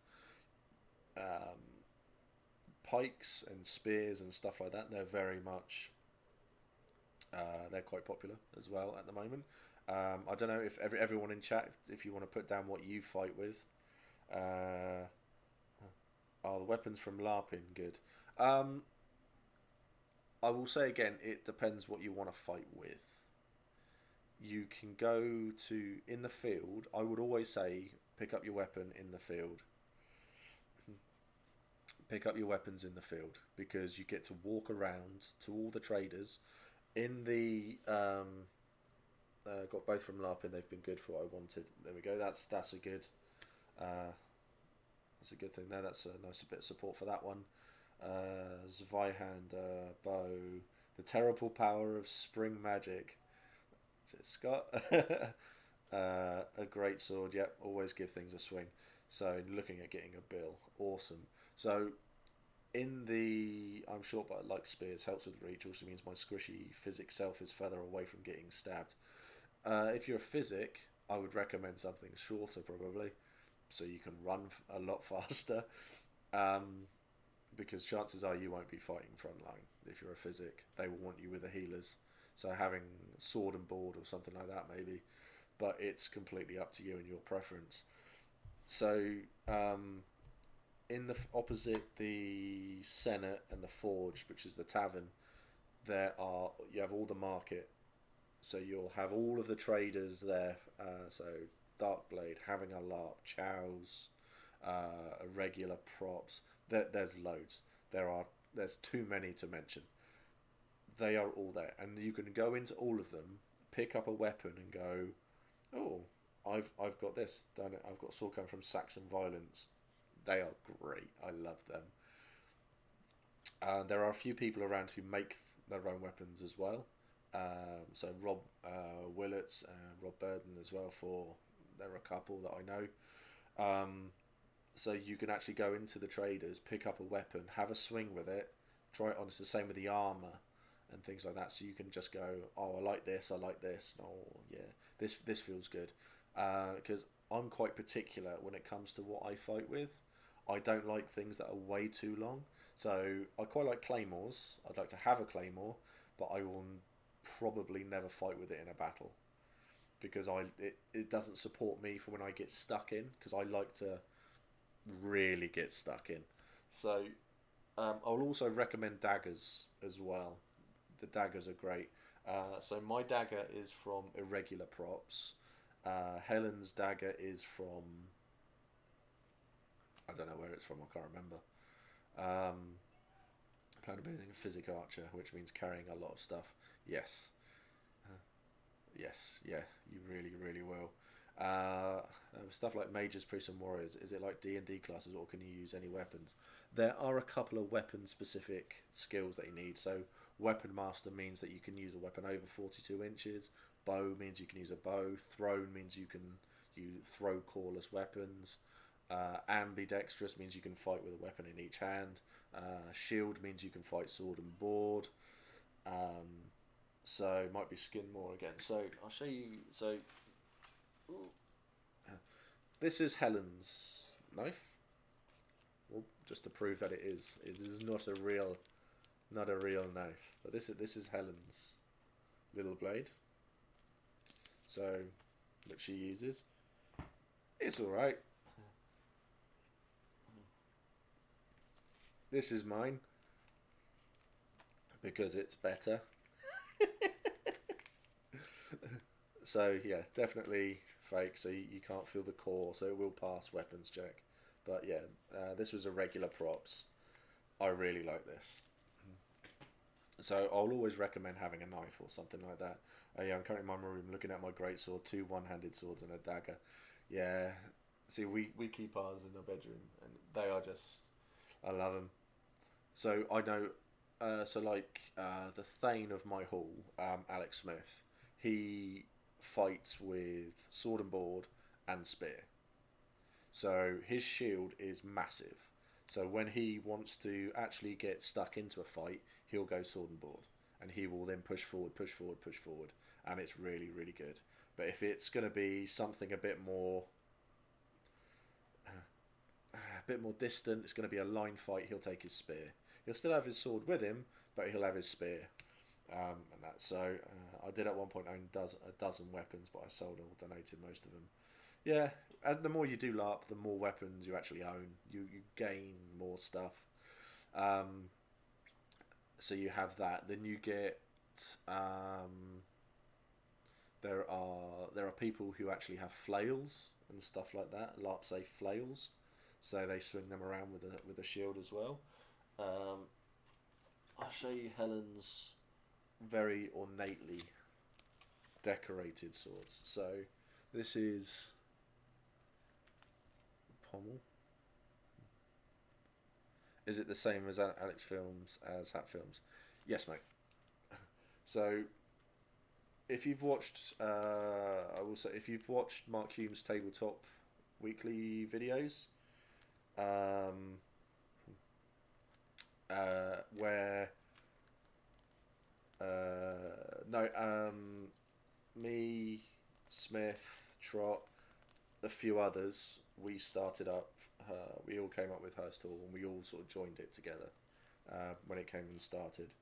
Pikes and spears and stuff like that, they're very much they're quite popular as well at the moment. I don't know if everyone in chat, if you want to put down what you fight with. The weapons from Larpin, good. I will say again, it depends what you want to fight with. You can go to, in the field, I would always say pick up your weapon in the field. pick up your weapons in the field, because you get to walk around to all the traders in the got both from Larp, and they've been good for what I wanted. There we go. That's a good that's a good thing there. That's a nice bit of support for that one. Zweihander bow, the terrible power of spring magic. Scott. A great sword. Yep, always give things a swing. So looking at getting a bill, awesome. So in the I'm short but I like spears, helps with reach, also means my squishy physic self is further away from getting stabbed. If you're a physic, I would recommend something shorter probably, so you can run a lot faster, because chances are you won't be fighting front line. If you're a physic, they will want you with the healers, so having sword and board or something like that maybe, but it's completely up to you and your preference. So in the opposite the Senate and the Forge, which is the tavern, you have all the market. So you'll have all of the traders there. So Darkblade, having a Larp, chows, irregular props. There's loads. There's too many to mention. They are all there, and you can go into all of them, pick up a weapon, and go, oh, I've got this. Done it. I've got sword coming from Saxon Violence. They are great. I love them. There are a few people around who make their own weapons as well. So Rob Willets and Rob Burden as well. There are a couple that I know. So you can actually go into the traders, pick up a weapon, have a swing with it, try it on. It's the same with the armor and things like that. So you can just go, oh, I like this. Oh yeah, this feels good. Because I'm quite particular when it comes to what I fight with. I don't like things that are way too long. So I quite like claymores. I'd like to have a claymore, but I will probably never fight with it in a battle, because it doesn't support me for when I get stuck in, because I like to really get stuck in. So I'll also recommend daggers as well. The daggers are great. So my dagger is from Irregular Props. Helen's dagger is from, I don't know where it's from, I can't remember. I plan on being a physic archer, which means carrying a lot of stuff. Yes. Yes, yeah, you really, really will. Stuff like mages, priests and warriors, is it like D&D classes, or can you use any weapons? There are a couple of weapon specific skills that you need. So weapon master means that you can use a weapon over 42 inches. Bow means you can use a bow. Throne means you throw cordless weapons. Ambidextrous means you can fight with a weapon in each hand. Shield means you can fight sword and board. So might be skin more again. So I'll show you. So this is Helen's knife. Well, just to prove that it is not a real knife. But this is Helen's little blade. So that she uses. It's all right. This is mine because it's better. So yeah, definitely fake. So you can't feel the core, so it will pass weapons check. But yeah, this was Irregular Props. I really like this. So I'll always recommend having a knife or something like that. Yeah, I'm currently in my room looking at my greatsword, 2 one-handed swords and a dagger. Yeah, see, we keep ours in the bedroom, and they are just, I love them. So I know, the Thane of my hall, Alex Smith, he fights with sword and board and spear. So his shield is massive. So when he wants to actually get stuck into a fight, he'll go sword and board, and he will then push forward, and it's really, really good. But if it's going to be something a bit more distant, it's going to be a line fight, he'll take his spear. He'll still have his sword with him, but he'll have his spear. And that's so. I did at one point own a dozen weapons, but I sold or donated most of them. Yeah, and the more you do LARP, the more weapons you actually own. You gain more stuff. So you have that. Then you get. There are people who actually have flails and stuff like that. LARP say flails. so they swing them around with a shield as well. I'll show you Helen's very ornately decorated swords. So this is pommel. Is it the same as Alex Films as Hat Films? Yes, mate. So if you've watched, I will say, if you've watched Mark Hume's tabletop weekly videos, where me, Smith, Trot, a few others, we started up. We all came up with her stall, and we all sort of joined it together when it came and started.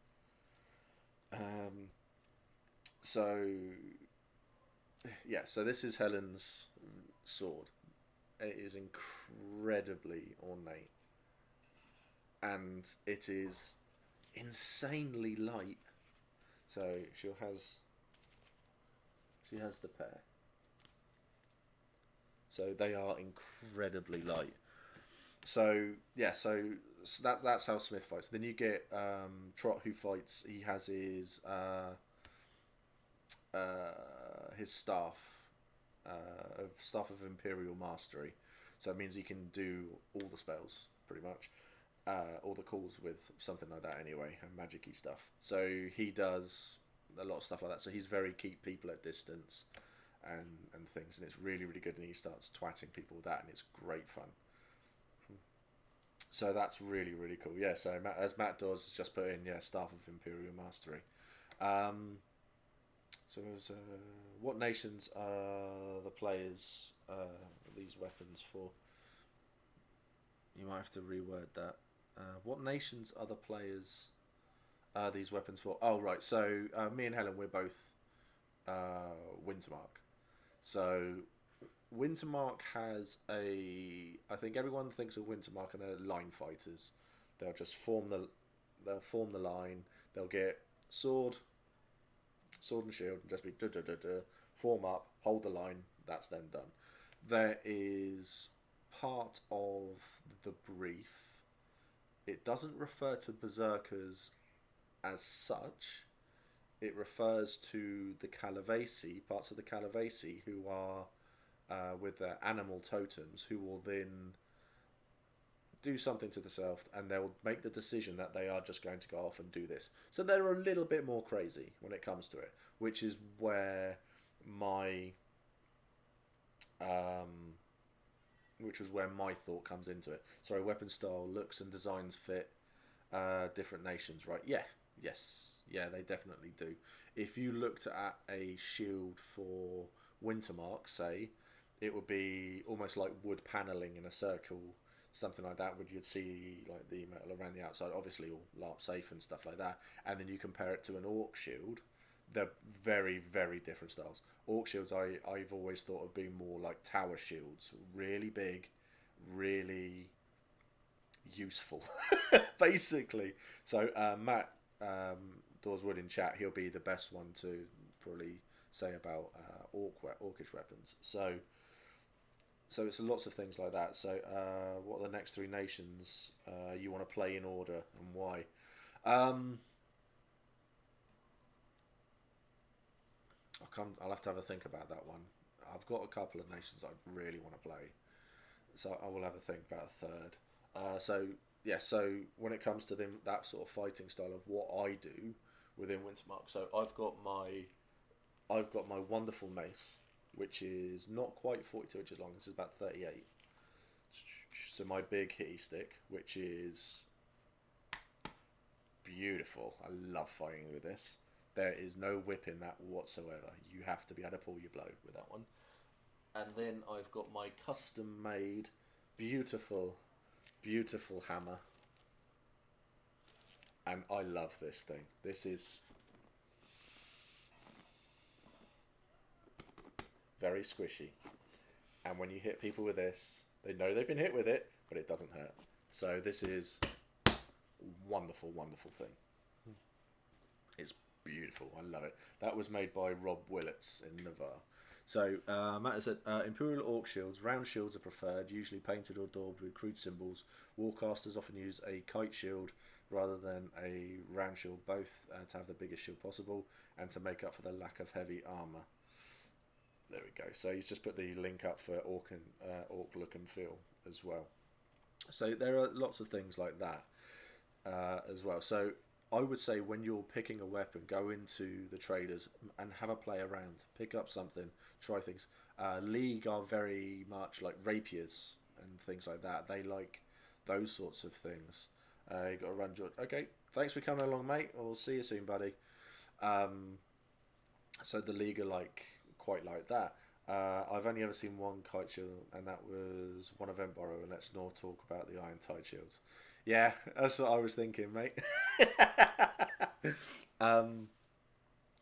So this is Helen's sword. It is incredibly ornate, and it is insanely light. So she has the pair. So they are incredibly light. So that's how Smith fights. Then you get Trot, who fights. He has his staff of Imperial Mastery. So it means he can do all the spells pretty much, all the calls with something like that anyway, and magic-y stuff. So he does a lot of stuff like that. So he's very keep people at distance and things, and it's really, really good. And he starts twatting people with that, and it's great fun. So that's really, really cool. Yeah, so as Matt does, just put in, staff of Imperial Mastery. So it was, what nations are the players these weapons for? You might have to reword that. What nations are the players these weapons for? Oh, right. So me and Helen, we're both Wintermark. So Wintermark has I think everyone thinks of Wintermark and they're line fighters. They'll just form the line. They'll get sword and shield, and just be form up, hold the line. That's then done. There is part of the brief. It doesn't refer to berserkers as such. It refers to the Calavesi, parts of the Calavesi who are with their animal totems, who will then do something to themselves, and they'll make the decision that they are just going to go off and do this. So they're a little bit more crazy when it comes to it, which is where my thought comes into it. Sorry, weapon style, looks and designs fit different nations, right? Yeah, they definitely do. If you looked at a shield for Wintermark, say, it would be almost like wood paneling in a circle, something like that, where you'd see like the metal around the outside, obviously all Larp safe and stuff like that, and then you compare it to an Orc shield. They're very, very different styles. Orc shields I've always thought of being more like tower shields, really big, really useful, basically. So Matt Daweswood in chat, he'll be the best one to probably say about orcish weapons. So it's lots of things like that. So what are the next three nations you want to play in order, and why? I'll have to have a think about that one. I've got a couple of nations I really want to play, so I will have a think about a third. So when it comes to that sort of fighting style of what I do within Wintermark, so I've got my wonderful mace, which is not quite 42 inches long. This is about 38. So my big hitty stick, which is beautiful. I love fighting with this. There is no whip in that whatsoever. You have to be able to pull your blow with that one. And then I've got my custom-made, beautiful, beautiful hammer. And I love this thing. This is very squishy. And when you hit people with this, they know they've been hit with it, but it doesn't hurt. So this is a wonderful, wonderful thing. It's beautiful. I love it. That was made by Rob Willets in Navarre. So Matt has said Imperial Orc Shields. Round shields are preferred, usually painted or daubed with crude symbols. Warcasters often use a kite shield rather than a round shield, both to have the biggest shield possible and to make up for the lack of heavy armour. There we go. So he's just put the link up for Orc look and feel as well. So there are lots of things like that as well. So I would say when you're picking a weapon, go into the traders and have a play around. Pick up something, try things. League are very much like rapiers and things like that. They like those sorts of things. You got to run, George. Okay, thanks for coming along, mate. We'll see you soon, buddy. So the League are quite like that. I've only ever seen one kite shield, and that was one event borrow. And let's not talk about the Untitled Shields. Yeah, that's what I was thinking, mate.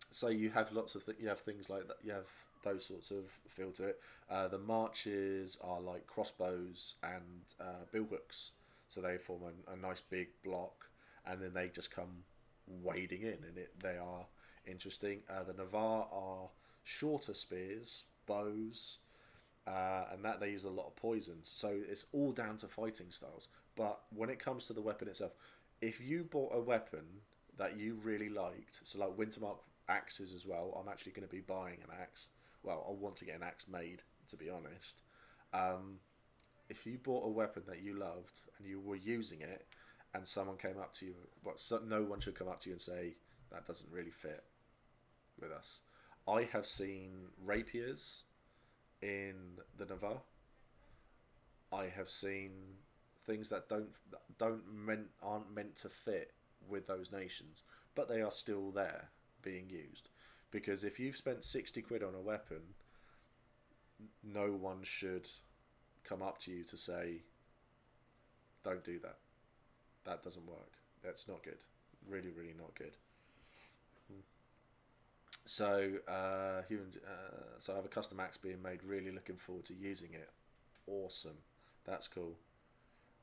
So you have lots of you have things like that. You have those sorts of feel to it. The marches are like crossbows and billhooks, so they form a nice big block, and then they just come wading in, and they are interesting. The Navarre are shorter spears, bows, and that they use a lot of poisons. So it's all down to fighting styles. But when it comes to the weapon itself, if you bought a weapon that you really liked, so like Wintermark axes as well, I'm actually going to be buying an axe. Well, I want to get an axe made, to be honest. If you bought a weapon that you loved and you were using it, and someone came up to you, no one should come up to you and say, that doesn't really fit with us. I have seen rapiers in the Navarre. I have seen things that aren't meant to fit with those nations, but they are still there being used. Because if you've spent 60 quid on a weapon, no one should come up to you to say, don't do that. That doesn't work. That's not good. Really, really not good. So, so I have a custom axe being made. Really looking forward to using it. Awesome. That's cool.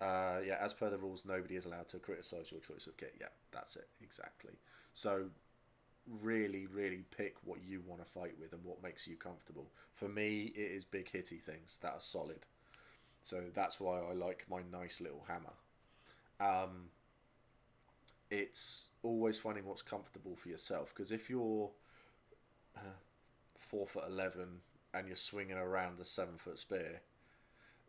Yeah, as per the rules, nobody is allowed to criticise your choice of kit. Yeah, that's it. Exactly. So, really, really pick what you want to fight with and what makes you comfortable. For me, it is big hitty things that are solid. So that's why I like my nice little hammer. It's always finding what's comfortable for yourself, because if you're 4'11" and you're swinging around a 7-foot spear,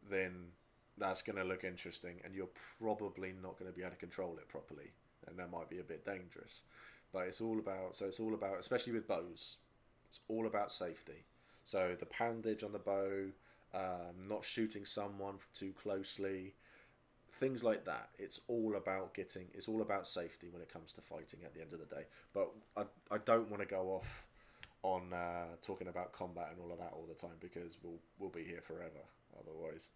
then that's going to look interesting, and you're probably not going to be able to control it properly, and that might be a bit dangerous. But it's all about, especially with bows, it's all about safety. So the poundage on the bow, not shooting someone too closely, things like that. It's all about safety when it comes to fighting at the end of the day. But I don't want to go off on talking about combat and all of that all the time, because we'll be here forever otherwise.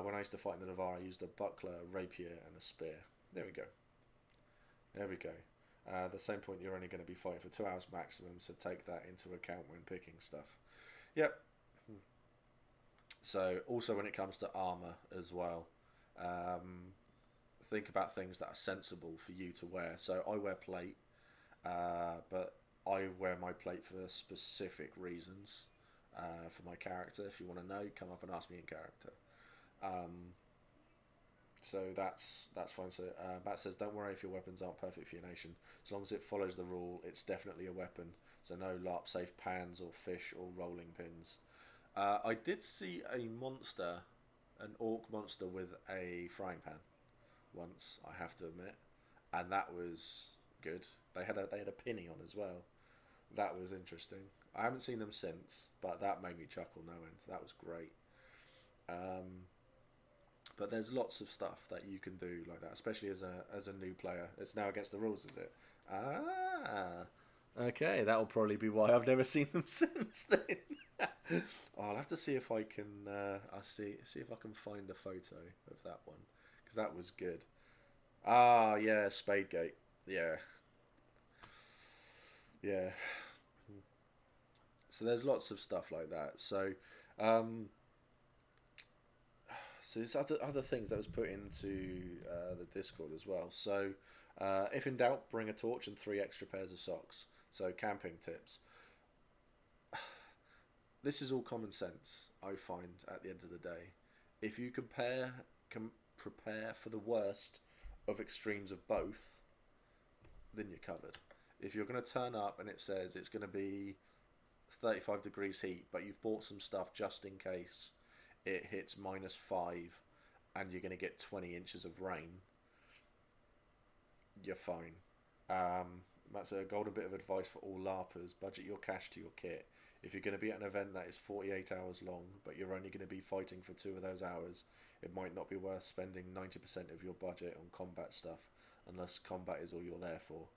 When I used to fight in the Navarre, I used a buckler, a rapier, and a spear. There we go. The same point, you're only going to be fighting for 2 hours maximum, so take that into account when picking stuff. Yep. So also when it comes to armour as well, think about things that are sensible for you to wear. So I wear plate, but I wear my plate for specific reasons, for my character. If you want to know, come up and ask me in character. So that's fine. So Matt says, don't worry if your weapons aren't perfect for your nation. As long as it follows the rule, it's definitely a weapon. So no Larp safe pans or fish or rolling pins. I did see a monster, an orc monster with a frying pan once, I have to admit, and that was good. They had a pinny on as well. That was interesting. I haven't seen them since, but that made me chuckle no end. That was great. But there's lots of stuff that you can do like that, especially as a new player. It's now against the rules, is it? Okay, that'll probably be why I've never seen them since then. I'll have to see if I can. I'll see if I can find the photo of that one, because that was good. Yeah, Spadegate. Yeah. So there's lots of stuff like that. So. So there's other things that was put into the Discord as well. So if in doubt, bring a torch and 3 extra pairs of socks. So camping tips. this is all common sense. I find at the end of the day, if you prepare for the worst of extremes of both, then you're covered. If you're going to turn up and it says it's going to be 35 degrees heat, but you've bought some stuff just in case it hits -5 and you're going to get 20 inches of rain, you're fine. That's a golden bit of advice for all LARPers. Budget your cash to your kit. If you're going to be at an event that is 48 hours long, but you're only going to be fighting for 2 of those hours, it might not be worth spending 90% of your budget on combat stuff, unless combat is all you're there for.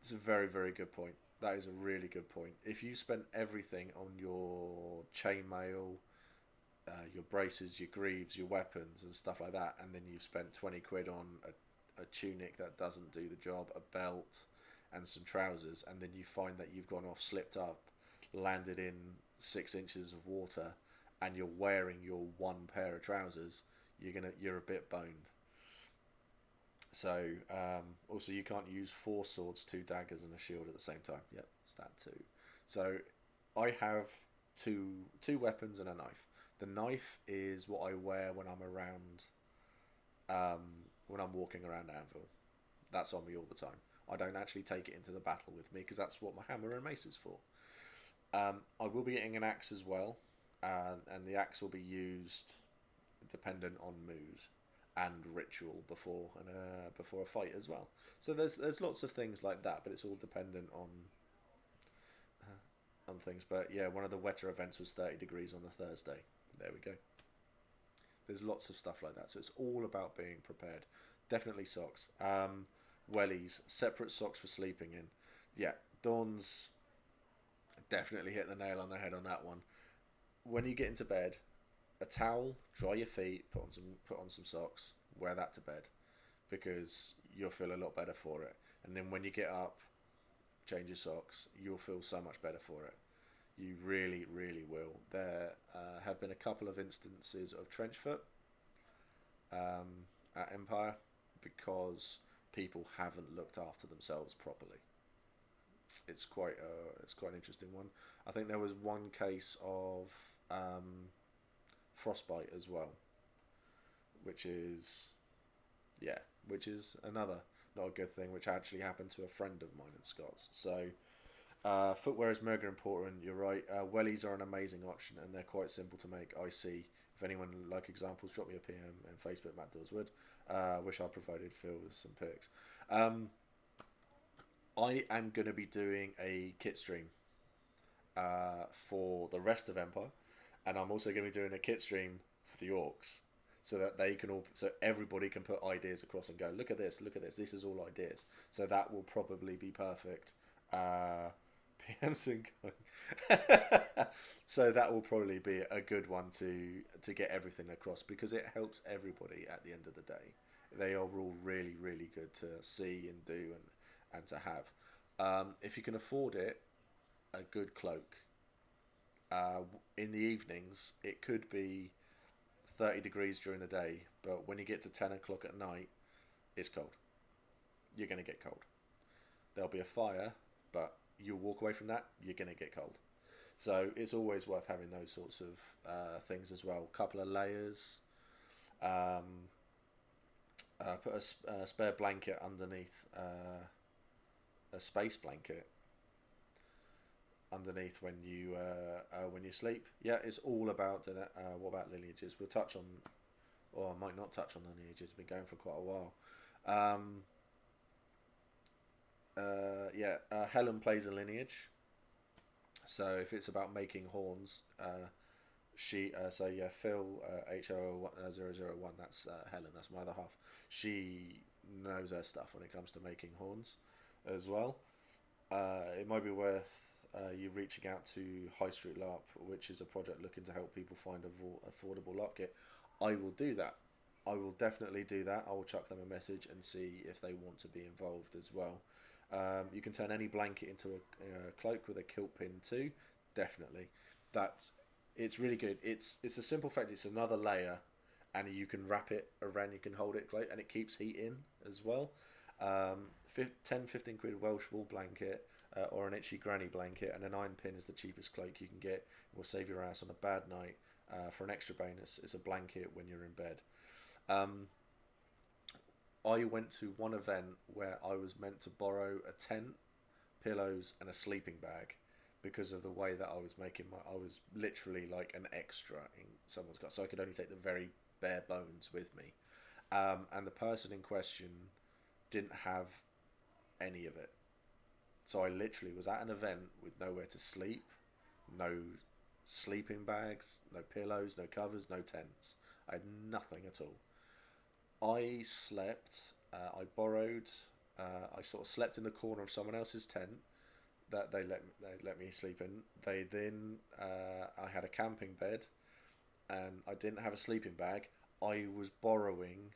It's a very, very good point. That is a really good point. If you spent everything on your chainmail, your braces, your greaves, your weapons and stuff like that, and then you've spent 20 quid on a tunic that doesn't do the job, a belt and some trousers, and then you find that you've gone off, slipped up, landed in 6 inches of water, and you're wearing your one pair of trousers, you're a bit boned. So also you can't use 4 swords, 2 daggers and a shield at the same time. Yep, it's that too. So I have two weapons and a knife. The knife is what I wear when I'm around, when I'm walking around Anvil. That's on me all the time. I don't actually take it into the battle with me because that's what my hammer and mace is for. I will be getting an axe as well, and the axe will be used dependent on mood and ritual before a fight as well. So there's lots of things like that, but it's all dependent on things. But yeah, one of the wetter events was 30 degrees on the Thursday. There we go. There's lots of stuff like that, so it's all about being prepared. Definitely socks. Wellies, separate socks for sleeping in. Yeah, Dawn's definitely hit the nail on the head on that one. When you get into bed, a towel, dry your feet, put on some socks, wear that to bed, because you'll feel a lot better for it. And then when you get up, change your socks, you'll feel so much better for it. You really, really will. There have been a couple of instances of trench foot at Empire because people haven't looked after themselves properly. It's quite an interesting one. I think there was one case of frostbite as well, which is another not a good thing, which actually happened to a friend of mine in Scots. So footwear is mega important. You're right. Wellies are an amazing option, and they're quite simple to make. I see. If anyone would like examples, drop me a PM and Facebook, Matt Dillswood. Wish I provided Phil with some pics. I am going to be doing a kit stream for the rest of Empire, and I'm also going to be doing a kit stream for the Orcs, so that so everybody can put ideas across and go, look at this, this is all ideas. So that will probably be perfect. PMs and going. So that will probably be a good one to get everything across, because it helps everybody at the end of the day. They are all really, really good to see and do and to have. If you can afford it, a good cloak. In the evenings, it could be 30 degrees during the day, but when you get to 10 o'clock at night, it's cold. You're going to get cold. There'll be a fire, but you'll walk away from that, you're going to get cold. So it's always worth having those sorts of things as well. A couple of layers. Put a spare blanket underneath, a space blanket underneath when you sleep. Yeah, it's all about that. What about lineages? We'll touch on, or I might not touch on lineages. It's been going for quite a while. Helen plays a lineage. So if it's about making horns, Phil HO001, that's Helen, that's my other half. She knows her stuff when it comes to making horns as well. It might be worth you reaching out to High Street Larp, which is a project looking to help people find affordable LARP kit. I will do that. I will definitely do that. I will chuck them a message and see if they want to be involved as well. You can turn any blanket into a cloak with a kilt pin too. Definitely. It's really good. It's a simple fact. It's another layer, and you can wrap it around. You can hold it and it keeps heat in as well. 10-15 quid Welsh wool blanket, or an itchy granny blanket, and an iron pin is the cheapest cloak you can get. It will save your ass on a bad night. For an extra bonus, it's a blanket when you're in bed. I went to one event where I was meant to borrow a tent, pillows, and a sleeping bag because of the way that I was making I was literally like an extra in someone's car, so I could only take the very bare bones with me. And the person in question didn't have any of it. So I literally was at an event with nowhere to sleep, no sleeping bags, no pillows, no covers, no tents. I had nothing at all. I slept. I borrowed. I sort of slept in the corner of someone else's tent that they let me sleep in. They then I had a camping bed, and I didn't have a sleeping bag. I was borrowing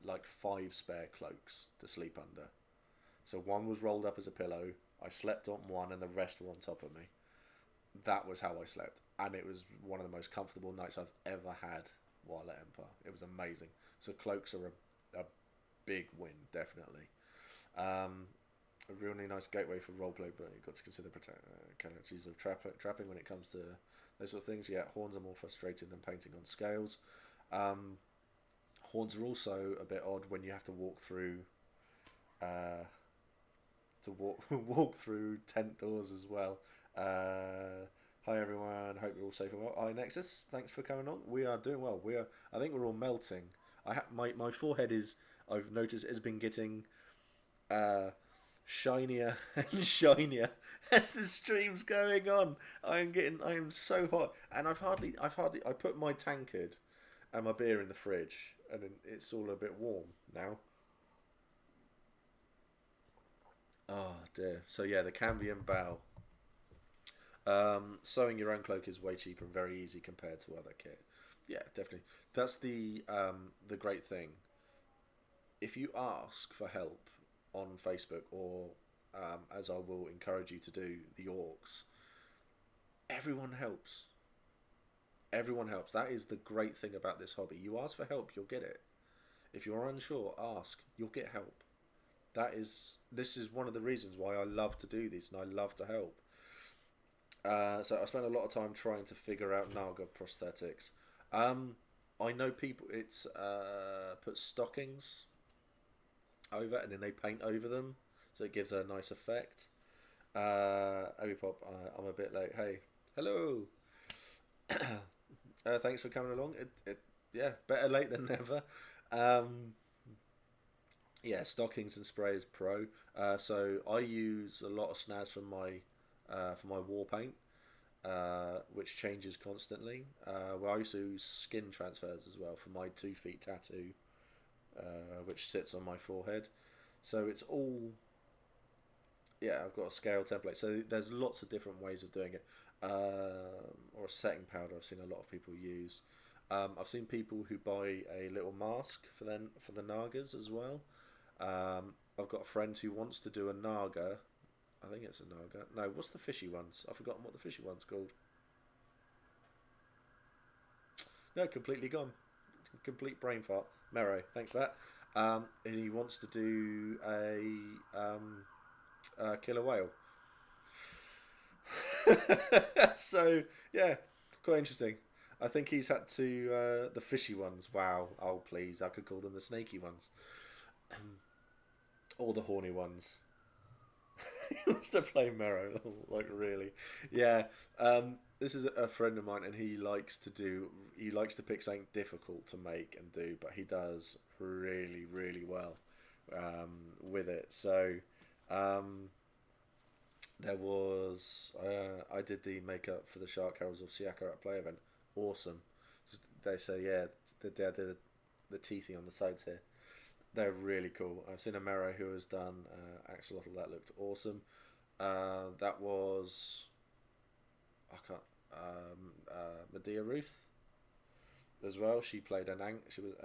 like 5 spare cloaks to sleep under. So one was rolled up as a pillow. I slept on one, and the rest were on top of me. That was how I slept, and it was one of the most comfortable nights I've ever had while at Empire. It was amazing. So cloaks are a big win, definitely. A really nice gateway for roleplay, but you've got to consider penalties of trapping when it comes to those sort of things. Yeah, horns are more frustrating than painting on scales. Horns are also a bit odd when you have to walk through walk through tent doors as well. Hi everyone, hope you're all safe and well. Hi Nexus, thanks for coming on. We are doing well. I think we're all melting. My forehead is, I've noticed, has been getting shinier and shinier as the stream's going on. I am so hot, and I put my tankard and my beer in the fridge, and it's all a bit warm now. Oh dear. So yeah, the Cambion bow. Sewing your own cloak is way cheaper and very easy compared to other kit. Yeah, definitely. That's the great thing. If you ask for help on Facebook, or as I will encourage you to do, the orcs, everyone helps. Everyone helps. That is the great thing about this hobby. You ask for help, you'll get it. If you're unsure, ask. You'll get help. This is one of the reasons why I love to do this, and I love to help. So I spent a lot of time trying to figure out Naga prosthetics. I know people. It's put stockings over, and then they paint over them, so it gives a nice effect. Pop, I'm a bit late. Hey, hello. Thanks for coming along. Yeah, better late than never. Yeah, stockings and sprays pro. So I use a lot of snaz for my war paint, which changes constantly. Well, I also use skin transfers as well for my 2 feet tattoo, which sits on my forehead. So it's all, yeah, I've got a scale template. So there's lots of different ways of doing it. Or a setting powder I've seen a lot of people use. I've seen people who buy a little mask for the Nagas as well. I've got a friend who wants to do a Naga. I think it's a Naga. No, what's the fishy ones? I've forgotten what the fishy one's called. No, completely gone. Complete brain fart. Mero, thanks for that. And he wants to do a killer whale. So, yeah, quite interesting. I think he's had to the fishy ones. Wow. Oh, please. I could call them the snaky ones. Or the horny ones. He wants to play Mero. Like, really. Yeah. This is a friend of mine, and he likes to pick something difficult to make and do, but he does really, really well with it. So, there was I did the makeup for the Shark Heralds of Siaka at Play event. Awesome. They say, yeah, the teethy on the sides here. They're really cool. I've seen a Mero who has done Axolotl. That looked awesome. That was Medea Ruth as well. She played it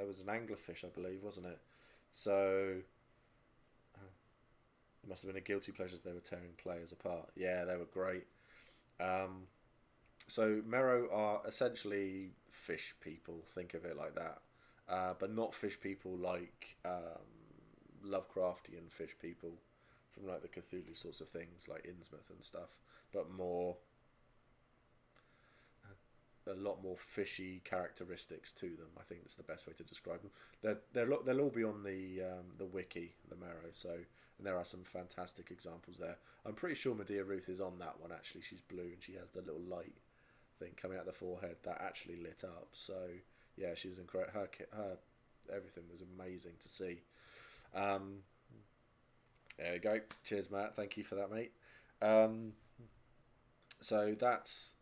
was an anglerfish, I believe, wasn't it? So it must have been a guilty pleasure. They were tearing players apart. Yeah, they were great. So Mero are essentially fish people. Think of it like that. But not fish people like Lovecraftian fish people from like the Cthulhu sorts of things, like Innsmouth and stuff, but more, a lot more fishy characteristics to them. I think that's the best way to describe them. They'll all be on the wiki, the Marrow. So, and there are some fantastic examples there. I'm pretty sure Medea Ruth is on that one actually. She's blue and she has the little light thing coming out of the forehead that actually lit up. So yeah, she was incredible. Her everything was amazing to see. There you go. Cheers, Matt. Thank you for that, mate. So that's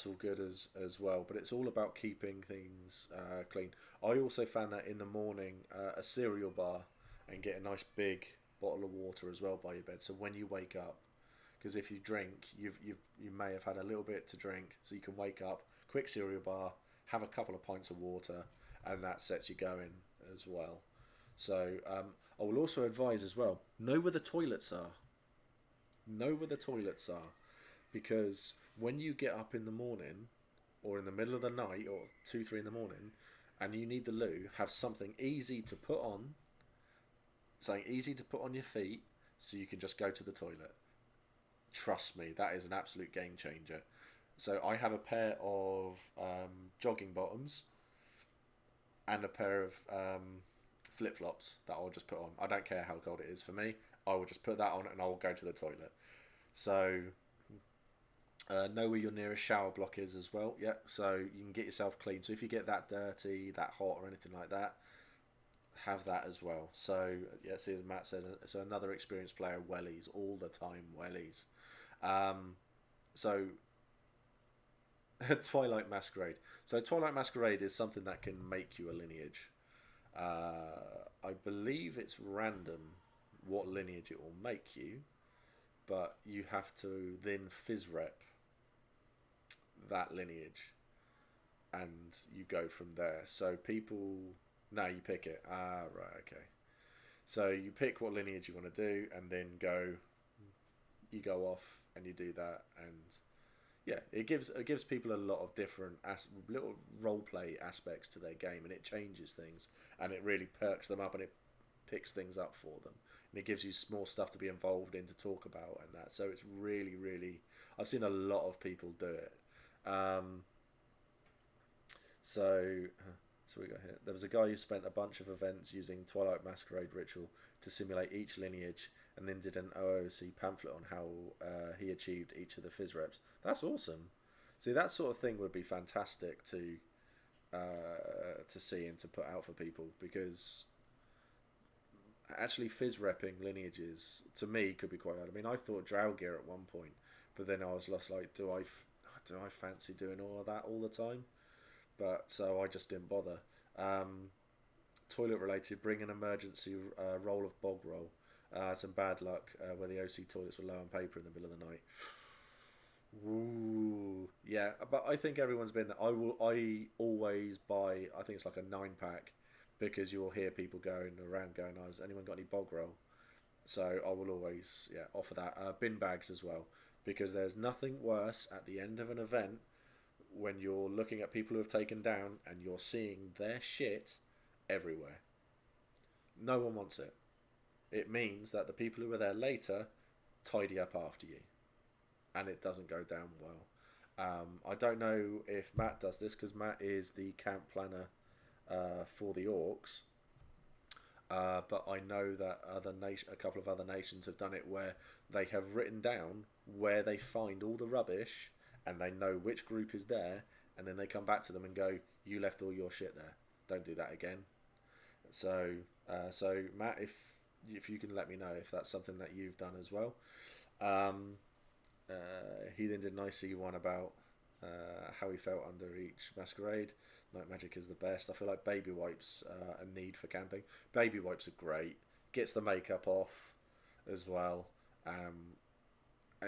all good as well. But it's all about keeping things clean. I also found that in the morning, a cereal bar and get a nice big bottle of water as well by your bed. So when you wake up, because if you drink, you may have had a little bit to drink, so you can wake up, quick cereal bar, have a couple of pints of water, and that sets you going as well. So I will also advise as well, know where the toilets are. Know where the toilets are, because when you get up in the morning, or in the middle of the night, or 2-3 in the morning, and you need the loo, have something easy to put on, something easy to put on your feet, so you can just go to the toilet. Trust me, that is an absolute game changer. So I have a pair of jogging bottoms and a pair of flip-flops that I'll just put on. I don't care how cold it is for me. I will just put that on and I will go to the toilet. So know where your nearest shower block is as well. Yeah, so you can get yourself clean. So if you get that dirty, that hot or anything like that, have that as well. So yeah, see, as Matt said, so another experienced player, wellies all the time, wellies. So Twilight Masquerade. So Twilight Masquerade is something that can make you a lineage. I believe it's random what lineage it will make you, but you have to then fizz rep that lineage and you go from there. So people, no, you pick it. Ah, right, okay. So you pick what lineage you want to do and then you go off and you do that, and yeah, it gives people a lot of different little role play aspects to their game, and it changes things, and it really perks them up, and it picks things up for them, and it gives you more stuff to be involved in, to talk about, and that. So it's really, really, I've seen a lot of people do it. So we got here. There was a guy who spent a bunch of events using Twilight Masquerade ritual to simulate each lineage, and then did an OOC pamphlet on how he achieved each of the fizz reps. That's awesome. See, that sort of thing would be fantastic to see and to put out for people, because actually fizz repping lineages to me could be quite hard. I mean, I thought Draugr at one point, but then I was just like, do I fancy doing all of that all the time? But so I just didn't bother. Toilet related, bring an emergency roll of bog roll. Some bad luck where the OC toilets were low on paper in the middle of the night. Ooh, yeah, but I think everyone's been there. I always buy, I think it's like a 9-pack, because you will hear people going around going, "Oh, has anyone got any bog roll?" So I will always offer that. Bin bags as well, because there's nothing worse at the end of an event when you're looking at people who have taken down and you're seeing their shit everywhere. No one wants it. It means that the people who were there later tidy up after you, and it doesn't go down well. I don't know if Matt does this, because Matt is the camp planner for the Orcs, but I know that a couple of other nations have done it, where they have written down where they find all the rubbish, and they know which group is there, and then they come back to them and go, "You left all your shit there. Don't do that again." So Matt, if you can let me know if that's something that you've done as well. He then did a nice one about how he felt under each masquerade. Night magic is the best. I feel like baby wipes are a need for camping. Baby wipes are great. Gets the makeup off as well. And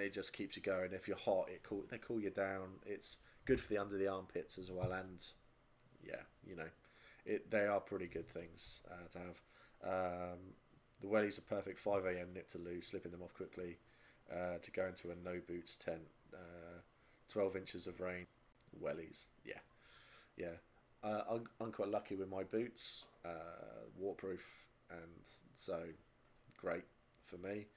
it just keeps you going. If you're hot, they cool you down. It's good for the under the armpits as well. And yeah, they are pretty good things to have. The wellies are perfect. 5 a.m. nip to loo, slipping them off quickly to go into a no boots tent. 12 inches of rain. Wellies, yeah. I'm quite lucky with my boots, waterproof, and so great. for me.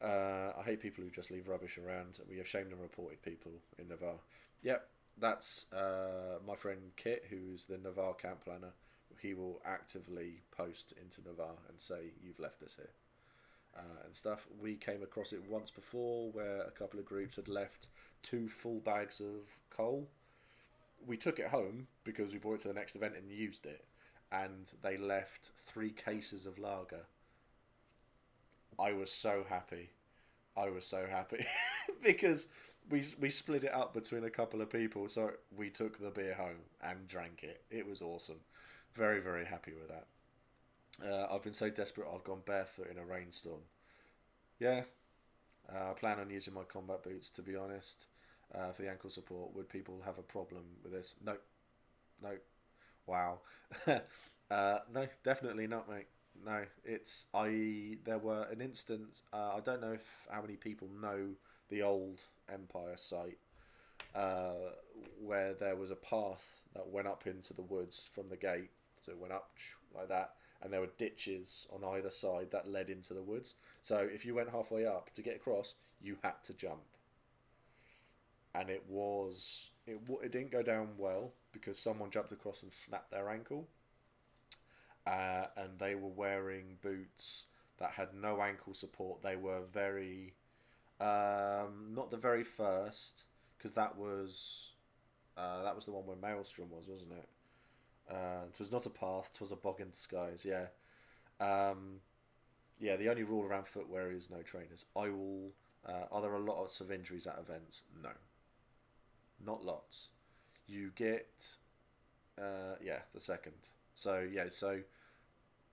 I hate people who just leave rubbish around. We have shamed and reported people in Navarre. Yep, that's my friend Kit, who's the Navarre camp planner. He will actively post into Navarre and say, you've left this here. And stuff. We came across it once before where a couple of groups had left 2 full bags of coal. We took it home because we brought it to the next event and used it. And they left 3 cases of lager. I was so happy. Because we split it up between a couple of people. So we took the beer home and drank it. It was awesome. Very, very happy with that. I've been so desperate I've gone barefoot in a rainstorm. Yeah, I plan on using my combat boots, to be honest, for the ankle support. Would people have a problem with this? No. Wow. No, definitely not, mate. No, there were an instance, I don't know how many people know the old Empire site, where there was a path that went up into the woods from the gate. So it went up like that, and there were ditches on either side that led into the woods. So if you went halfway up to get across, you had to jump. And it didn't go down well because someone jumped across and snapped their ankle. And they were wearing boots that had no ankle support. They were very, not the very first, because that was the one where Maelstrom was, wasn't it? It was not a path, it was a bog in disguise, yeah. Yeah, the only rule around footwear is no trainers. Are there a lot of injuries at events? No. Not lots. You get, the second. So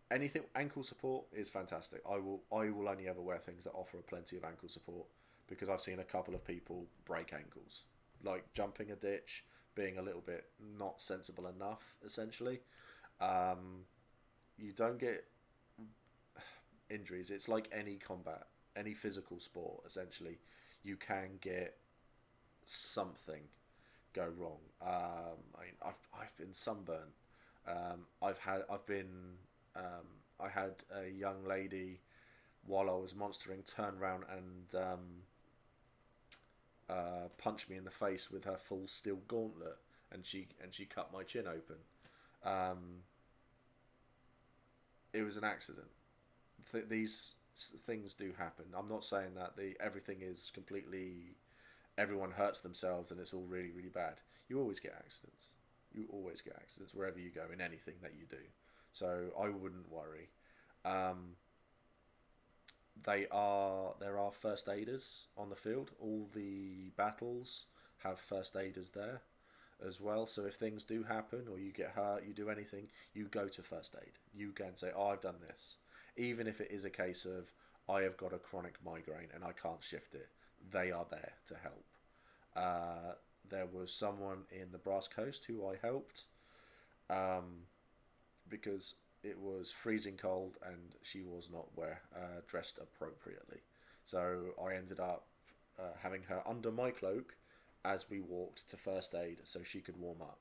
anything ankle support is fantastic. I will only ever wear things that offer plenty of ankle support because I've seen a couple of people break ankles, like jumping a ditch, being a little bit not sensible enough, essentially. You don't get injuries. It's like any combat, any physical sport, essentially. You can get something go wrong. I've been sunburned. I had a young lady while I was monstering turn around and punch me in the face with her full steel gauntlet, and she cut my chin open. It was an accident. These things do happen. I'm not saying that everything is completely, everyone hurts themselves and it's all really, really bad. You always get accidents. You always get accidents wherever you go in anything that you do. So I wouldn't worry. There are first aiders on the field. All the battles have first aiders there as well. So if things do happen or you get hurt, you do anything, you go to first aid. You go and say, oh, I've done this. Even if it is a case of, I have got a chronic migraine and I can't shift it. They are there to help. There was someone in the Brass Coast who I helped because it was freezing cold and she was not dressed appropriately. So I ended up having her under my cloak as we walked to first aid so she could warm up.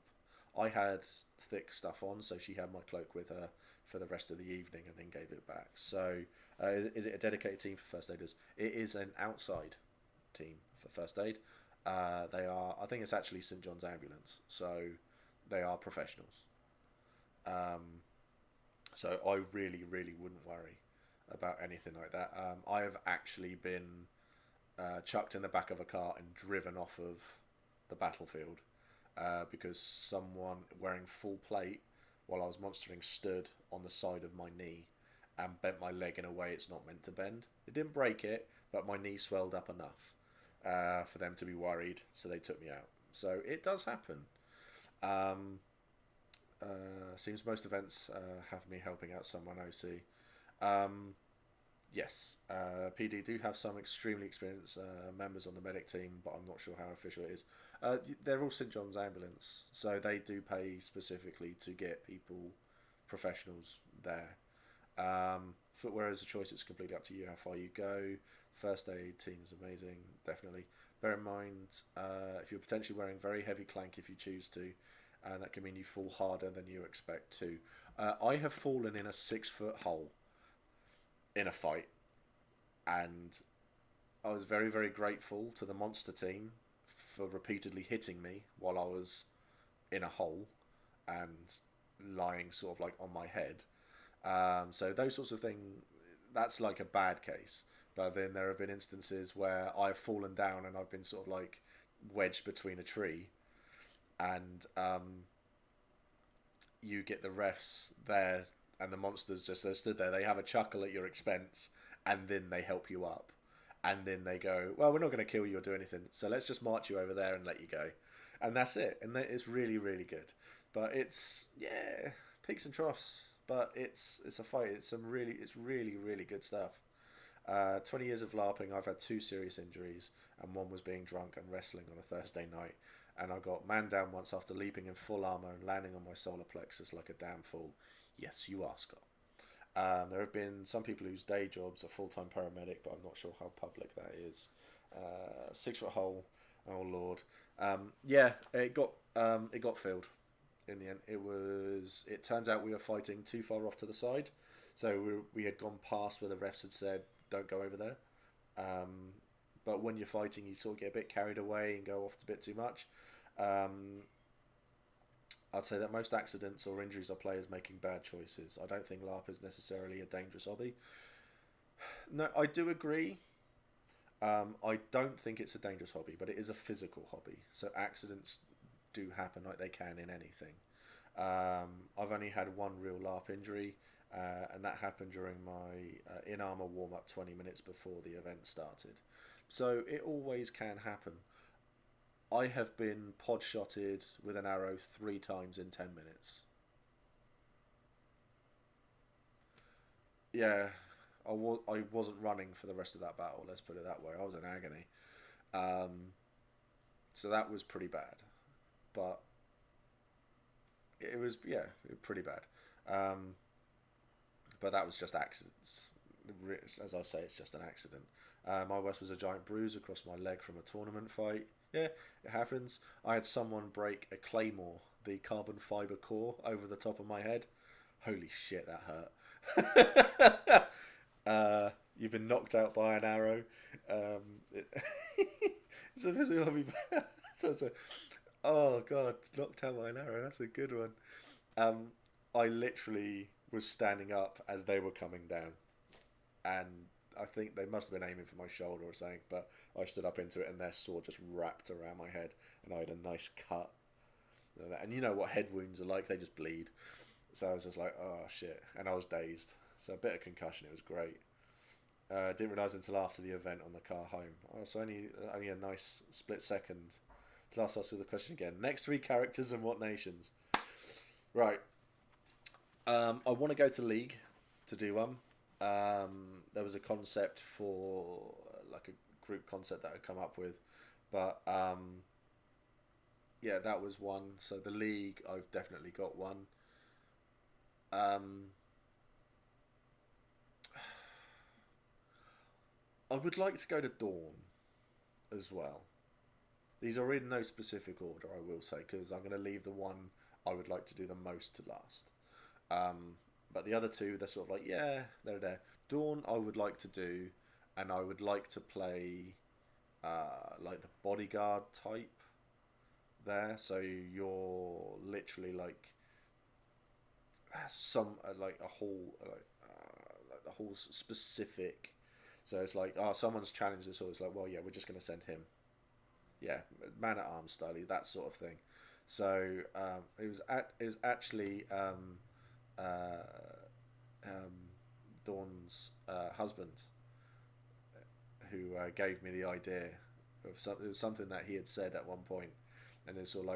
I had thick stuff on, so she had my cloak with her for the rest of the evening and then gave it back. So is it a dedicated team for first aiders? It is an outside team for first aid. They are, I think it's actually St. John's Ambulance, so they are professionals. So I really, really wouldn't worry about anything like that. I have actually been chucked in the back of a car and driven off of the battlefield because someone wearing full plate while I was monstering stood on the side of my knee and bent my leg in a way it's not meant to bend. It didn't break it, but my knee swelled up enough for them to be worried, so they took me out. So it does happen. Seems most events have me helping out someone OC. Yes, PD do have some extremely experienced members on the medic team, but I'm not sure how official it is. They're all St. John's Ambulance, so they do pay specifically to get people, professionals there. Footwear is a choice, it's completely up to you how far you go. First aid team's amazing, definitely. Bear in mind, if you're potentially wearing very heavy clank if you choose to, and that can mean you fall harder than you expect to. I have fallen in a 6-foot hole in a fight. and I was very, very grateful to the monster team for repeatedly hitting me while I was in a hole and lying sort of like on my head. So those sorts of things, that's like a bad case. But then there have been instances where I've fallen down and I've been sort of like wedged between a tree, and you get the refs there, and the monsters just they're stood there. They have a chuckle at your expense, and then they help you up, and then they go, "Well, we're not going to kill you or do anything, so let's just march you over there and let you go," and that's it. And it's really, really good. But it's peaks and troughs. But it's a fight. It's really, really good stuff. 20 years of LARPing, I've had 2 serious injuries, and one was being drunk and wrestling on a Thursday night. And I got man down once after leaping in full armour and landing on my solar plexus like a damn fool. Yes, you are, Scott. There have been some people whose day jobs are full-time paramedic, but I'm not sure how public that is. 6-foot hole, oh lord. It got filled in the end. It turns out we were fighting too far off to the side, so we had gone past where the refs had said don't go over there. But when you're fighting, you sort of get a bit carried away and go off a bit too much. I'd say that most accidents or injuries are players making bad choices. I don't think LARP is necessarily a dangerous hobby. No, I do agree. I don't think it's a dangerous hobby, but it is a physical hobby. So accidents do happen like they can in anything. I've only had one real LARP injury, and that happened during my in-armour warm-up 20 minutes before the event started. So it always can happen. I have been pod-shotted with an arrow 3 times in 10 minutes. Yeah, I wasn't running for the rest of that battle, let's put it that way. I was in agony. So that was pretty bad. But it was pretty bad. But that was just accidents. As I say, it's just an accident. My worst was a giant bruise across my leg from a tournament fight. Yeah, it happens. I had someone break a claymore, the carbon fibre core, over the top of my head. Holy shit, that hurt. You've been knocked out by an arrow. It's a physical hobby. Oh god, knocked out by an arrow. That's a good one. I literally was standing up as they were coming down, and I think they must have been aiming for my shoulder or something, but I stood up into it and their sword just wrapped around my head and I had a nice cut. And you know what head wounds are like, they just bleed. So I was just like, oh shit. And I was dazed. So a bit of concussion, it was great. Didn't realise until after the event on the car home. Oh, so only a nice split second till I asked the question again. Next 3 characters and what nations? Right. I want to go to League to do one. There was a concept for like a group concept that I'd come up with, but that was one. So the League, I've definitely got one. I would like to go to Dawn as well. These are in no specific order, I will say, because I'm going to leave the one I would like to do the most to last. But the other 2, they're sort of like, yeah, they're there. Dawn, I would like to do, and I would like to play like the bodyguard type there. So you're literally like like a whole like the whole specific. So it's like, oh, someone's challenged this, or it's like, well, yeah, we're just going to send him. Yeah, man at arms style, that sort of thing. So it was actually. Dawn's husband who gave me the idea of it was something that he had said at one point, and it's sort of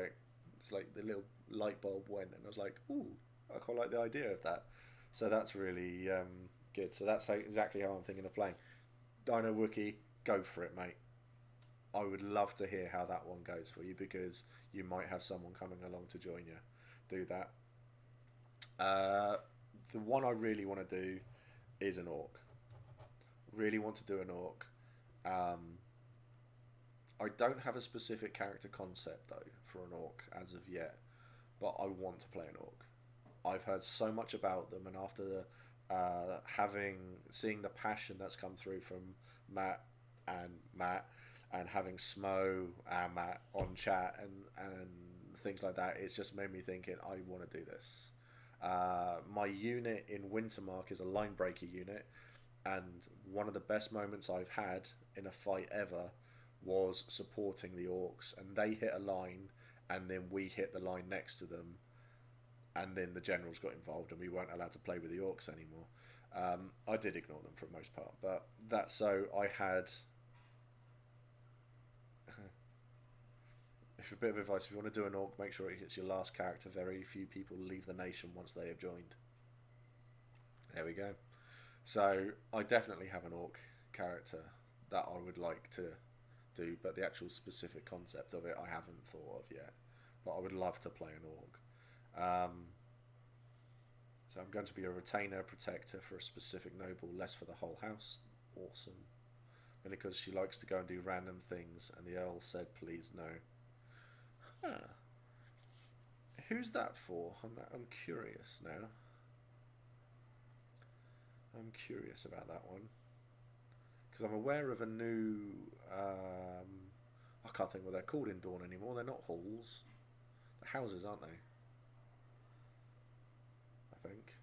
like the little light bulb went, and I was like, ooh, I quite like the idea of that. So that's really good. So that's exactly how I'm thinking of playing. Dino Wookie, go for it, mate. I would love to hear how that one goes for you, because you might have someone coming along to join you. Do that. The one I really want to do is an orc. Really want to do an orc. I don't have a specific character concept though for an orc as of yet, but I want to play an orc. I've heard so much about them, and after Seeing the passion that's come through from Matt, and having Smo and Matt on chat and things like that, it's just made me thinking I want to do this. My unit in Wintermark is a line breaker unit, and one of the best moments I've had in a fight ever was supporting the orcs, and they hit a line, and then we hit the line next to them, and then the generals got involved, and we weren't allowed to play with the orcs anymore. I did ignore them for the most part, but that's so I had. If a bit of advice, if you want to do an orc, make sure it's your last character. Very few people leave the nation once they have joined. There we go. So I definitely have an orc character that I would like to do, but the actual specific concept of it I haven't thought of yet. But I would love to play an orc. So I'm going to be a retainer, protector for a specific noble, less for the whole house. Awesome. Because she likes to go and do random things, and the Earl said, please no. Huh. Who's that for? I'm curious now. I'm curious about that one. Because I'm aware of a new... I can't think what they're called in Dawn anymore. They're not halls. They're houses, aren't they? I think.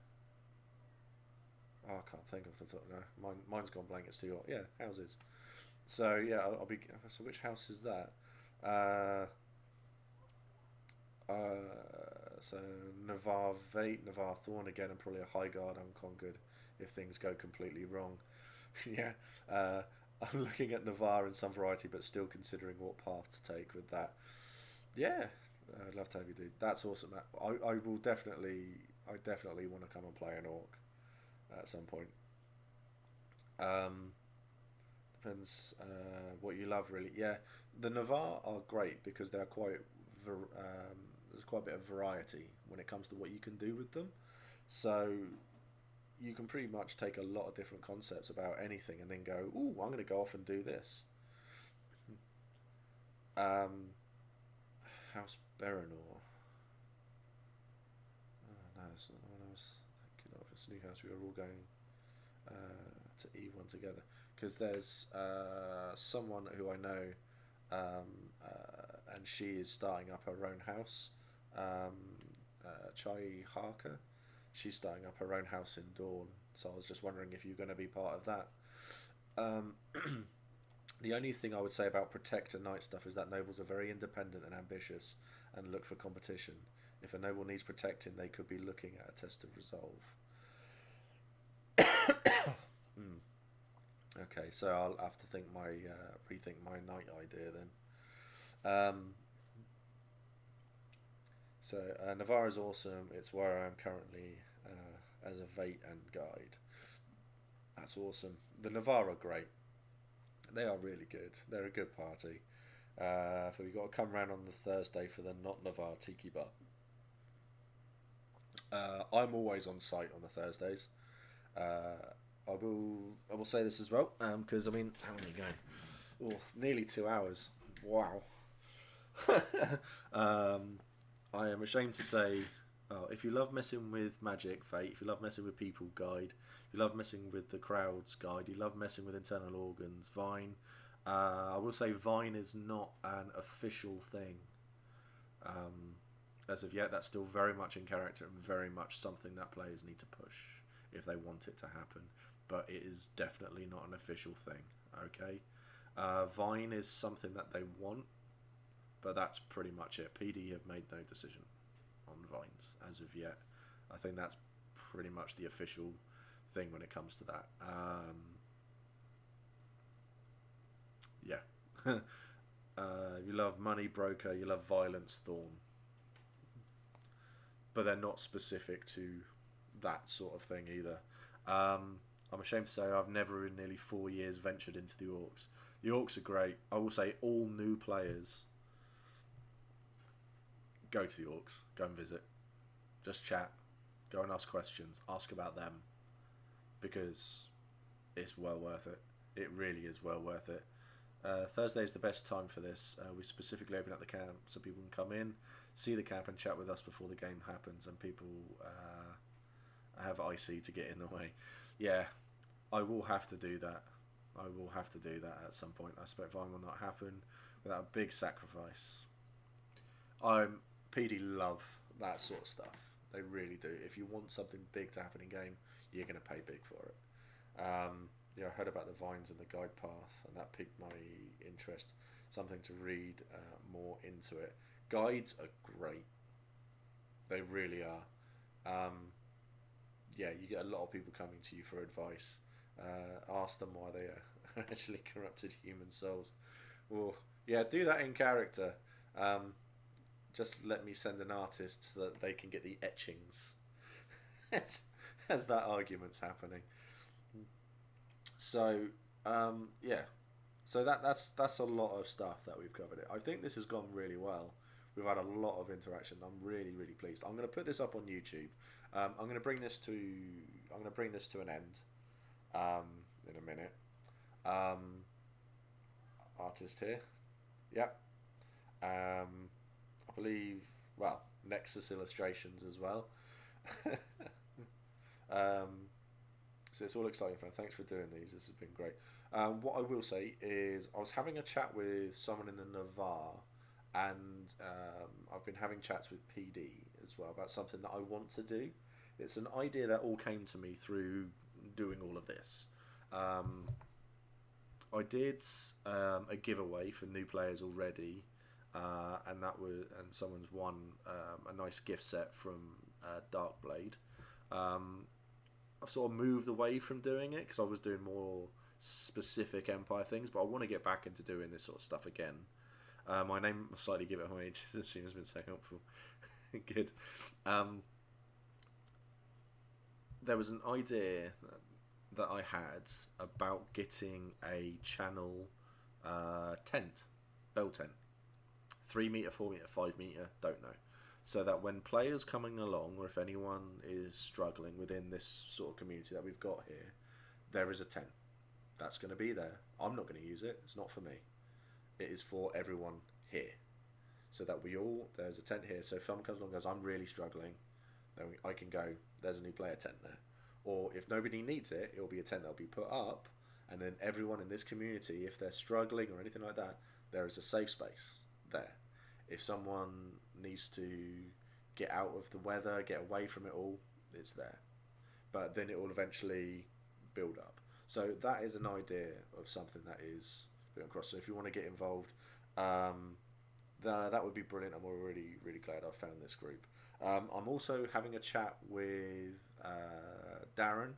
Oh, I can't think of the top. No, mine's gone blank. It's too hot. Yeah, houses. So yeah, I'll be. So which house is that? So Navarre Vate, Navarre Thorn again, and probably a High Guard Unconquered if things go completely wrong. Yeah, I'm looking at Navarre in some variety, but still considering what path to take with that. Yeah, I'd love to have you do. That's awesome. I will definitely. I definitely want to come and play an orc at some point. Depends what you love, really. Yeah, the Navarre are great because they're quite. There's quite a bit of variety when it comes to what you can do with them. So you can pretty much take a lot of different concepts about anything and then go, ooh, I'm going to go off and do this. House Berenor. Oh, no, it's not the one I was thinking of. It's New House. We were all going to E1 together. Because there's someone who I know, and she is starting up her own house. Chai Harker. She's starting up her own house in Dawn. So I was just wondering if you're going to be part of that. The only thing I would say about Protector Knight stuff is that nobles are very independent and ambitious and look for competition. If a noble needs protecting, they could be looking at a test of resolve. Okay, so I'll have to rethink my knight idea then. So Navarre is awesome. It's where I am currently as a Vate and guide. That's awesome. The Navarre are great. They are really good. They're a good party. So we've got to come round on the Thursday for the Not Navarre Tiki Bar. I'm always on site on the Thursdays. I will say this as well, because I mean, how many going? Oh, nearly 2 hours. Wow. I am ashamed to say, if you love messing with Magic, Fate, if you love messing with People, Guide, if you love messing with the Crowds, Guide, you love messing with Internal Organs, Vine. I will say Vine is not an official thing. As of yet, that's still very much in character and very much something that players need to push if they want it to happen. But it is definitely not an official thing. Okay, Vine is something that they want, but that's pretty much it. PD have made no decision on Vines as of yet. I think that's pretty much the official thing when it comes to that. Yeah. You love Money Broker, you love Violence Thorn. But they're not specific to that sort of thing either. I'm ashamed to say I've never in nearly 4 years ventured into the Orcs. The Orcs are great. I will say all new players, go to the Orcs, go and visit. Just chat, go and ask questions, ask about them, because it's well worth it. It really is well worth it. Thursday is the best time for this. We specifically open up the camp so people can come in, see the camp and chat with us before the game happens, and people have IC to get in the way. Yeah, I will have to do that. I will have to do that at some point. I expect Vine will not happen without a big sacrifice. PD love that sort of stuff. They really do. If you want something big to happen in game, you're going to pay big for it. I heard about the vines and the guide path, and that piqued my interest. Something to read more into it. Guides are great. They really are. You get a lot of people coming to you for advice. Ask them why they are actually corrupted human souls. Well, yeah, do that in character. Just let me send an artist so that they can get the etchings as that argument's happening. So so that's a lot of stuff that we've covered. I think this has gone really well. We've had a lot of interaction. I'm really, really pleased. I'm going to put this up on YouTube. I'm going to bring this to an end in a minute. Artist here, yep. I believe, Nexus illustrations as well. So it's all exciting fun. Thanks for doing these. This has been great. What I will say is I was having a chat with someone in the Navarre, and I've been having chats with PD as well about something that I want to do. It's an idea that all came to me through doing all of this. I did a giveaway for new players already, and someone's won a nice gift set from Darkblade. I've sort of moved away from doing it because I was doing more specific Empire things, but I want to get back into doing this sort of stuff again. My name must slightly give it away. She has been so helpful. Good. There was an idea that I had about getting a channel tent, bell tent, 3 meter, 4 meter, 5 meter, don't know. So that when players coming along, or if anyone is struggling within this sort of community that we've got here, there is a tent that's going to be there. I'm not going to use it. It's not for me. It is for everyone here. So that there's a tent here. So if someone comes along and goes, I'm really struggling, then I can go, there's a new player tent there. Or if nobody needs it, it'll be a tent that'll be put up, and then everyone in this community, if they're struggling or anything like that, there is a safe space there. If someone needs to get out of the weather, get away from it all, it's there. But then it will eventually build up. So that is an idea of something that is put across. So if you want to get involved, that would be brilliant. I'm really, really glad I found this group. I'm also having a chat with Darren,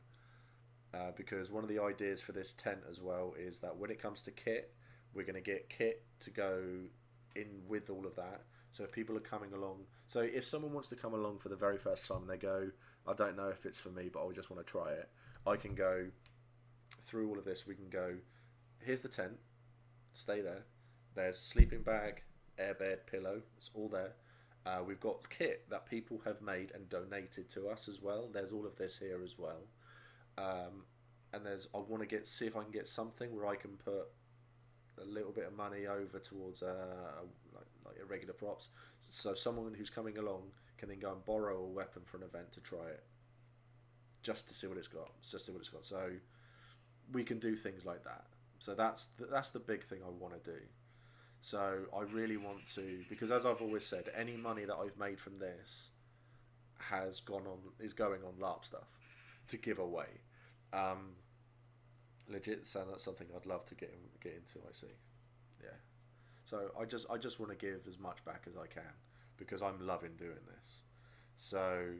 because one of the ideas for this tent as well is that when it comes to kit, we're going to get kit to go in with all of that. So if people are coming along, so if someone wants to come along for the very first time and they go, I don't know if it's for me, but I just want to try it, I can go through all of this. We can go, here's the tent, stay there, there's sleeping bag, airbed, pillow, it's all there. We've got kit that people have made and donated to us as well. There's all of this here as well. And I want to see if I can get something where I can put a little bit of money over towards like irregular props. So someone who's coming along can then go and borrow a weapon for an event to try it, just to see what it's got. So we can do things like that. So that's the big thing I want to do. So I really want to, because as I've always said, any money that I've made from this is going on Larp stuff to give away. Legit, so that's something I'd love to get into. I see, yeah. So I just want to give as much back as I can because I'm loving doing this. So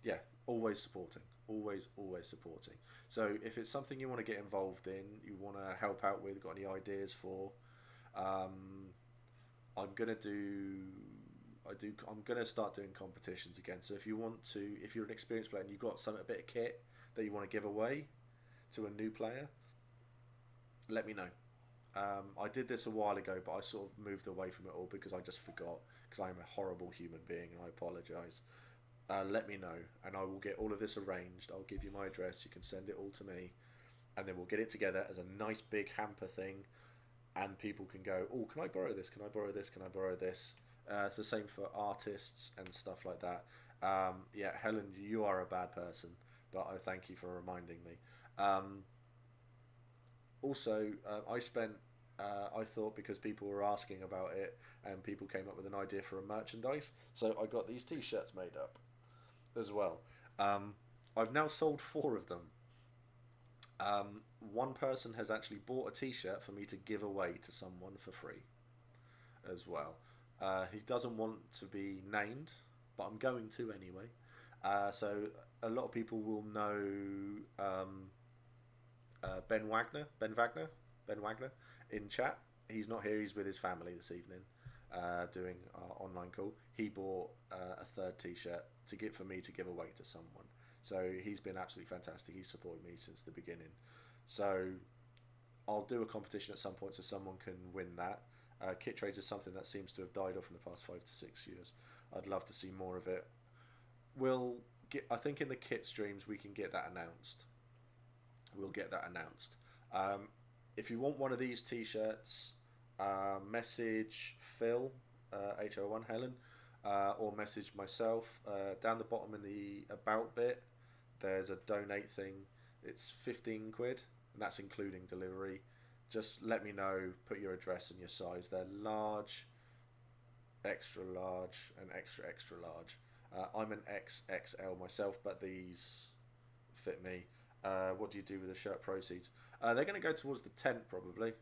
yeah, always supporting, always supporting. So if it's something you want to get involved in, you want to help out with, got any ideas for, I'm gonna start doing competitions again. So if you're an experienced player and you've got a bit of kit that you want to give away to a new player, let me know. I did this a while ago, but I sort of moved away from it all because I just forgot, because I am a horrible human being and I apologise. Let me know and I will get all of this arranged. I'll give you my address, you can send it all to me, and then we'll get it together as a nice big hamper thing, and people can go, oh, can I borrow this, can I borrow this, can I borrow this? It's the same for artists and stuff like that. Yeah, Helen, you are a bad person, but I thank you for reminding me. Um, Also, I thought because people were asking about it and people came up with an idea for a merchandise, so I got these T-shirts made up as well. Um, I've now sold four of them. One person has actually bought a T-shirt for me to give away to someone for free as well. He doesn't want to be named, but I'm going to anyway. So a lot of people will know Ben Wagner in chat. He's not here. He's with his family this evening, doing our online call. He bought a third T-shirt to get for me to give away to someone. So he's been absolutely fantastic. He's supported me since the beginning. So I'll do a competition at some point so someone can win that. Kit trades is something that seems to have died off in the past 5 to 6 years. I'd love to see more of it. We'll get. I think in the kit streams we can get that announced. We'll get that announced. If you want one of these T-shirts, message Phil, HO1 Helen, or message myself. Down the bottom in the about bit, there's a donate thing. It's 15 quid, and that's including delivery. Just let me know, put your address and your size. They're large, extra large, and extra extra large. I'm an XXL myself, but these fit me. What do you do with the shirt proceeds? They're going to go towards the tent probably,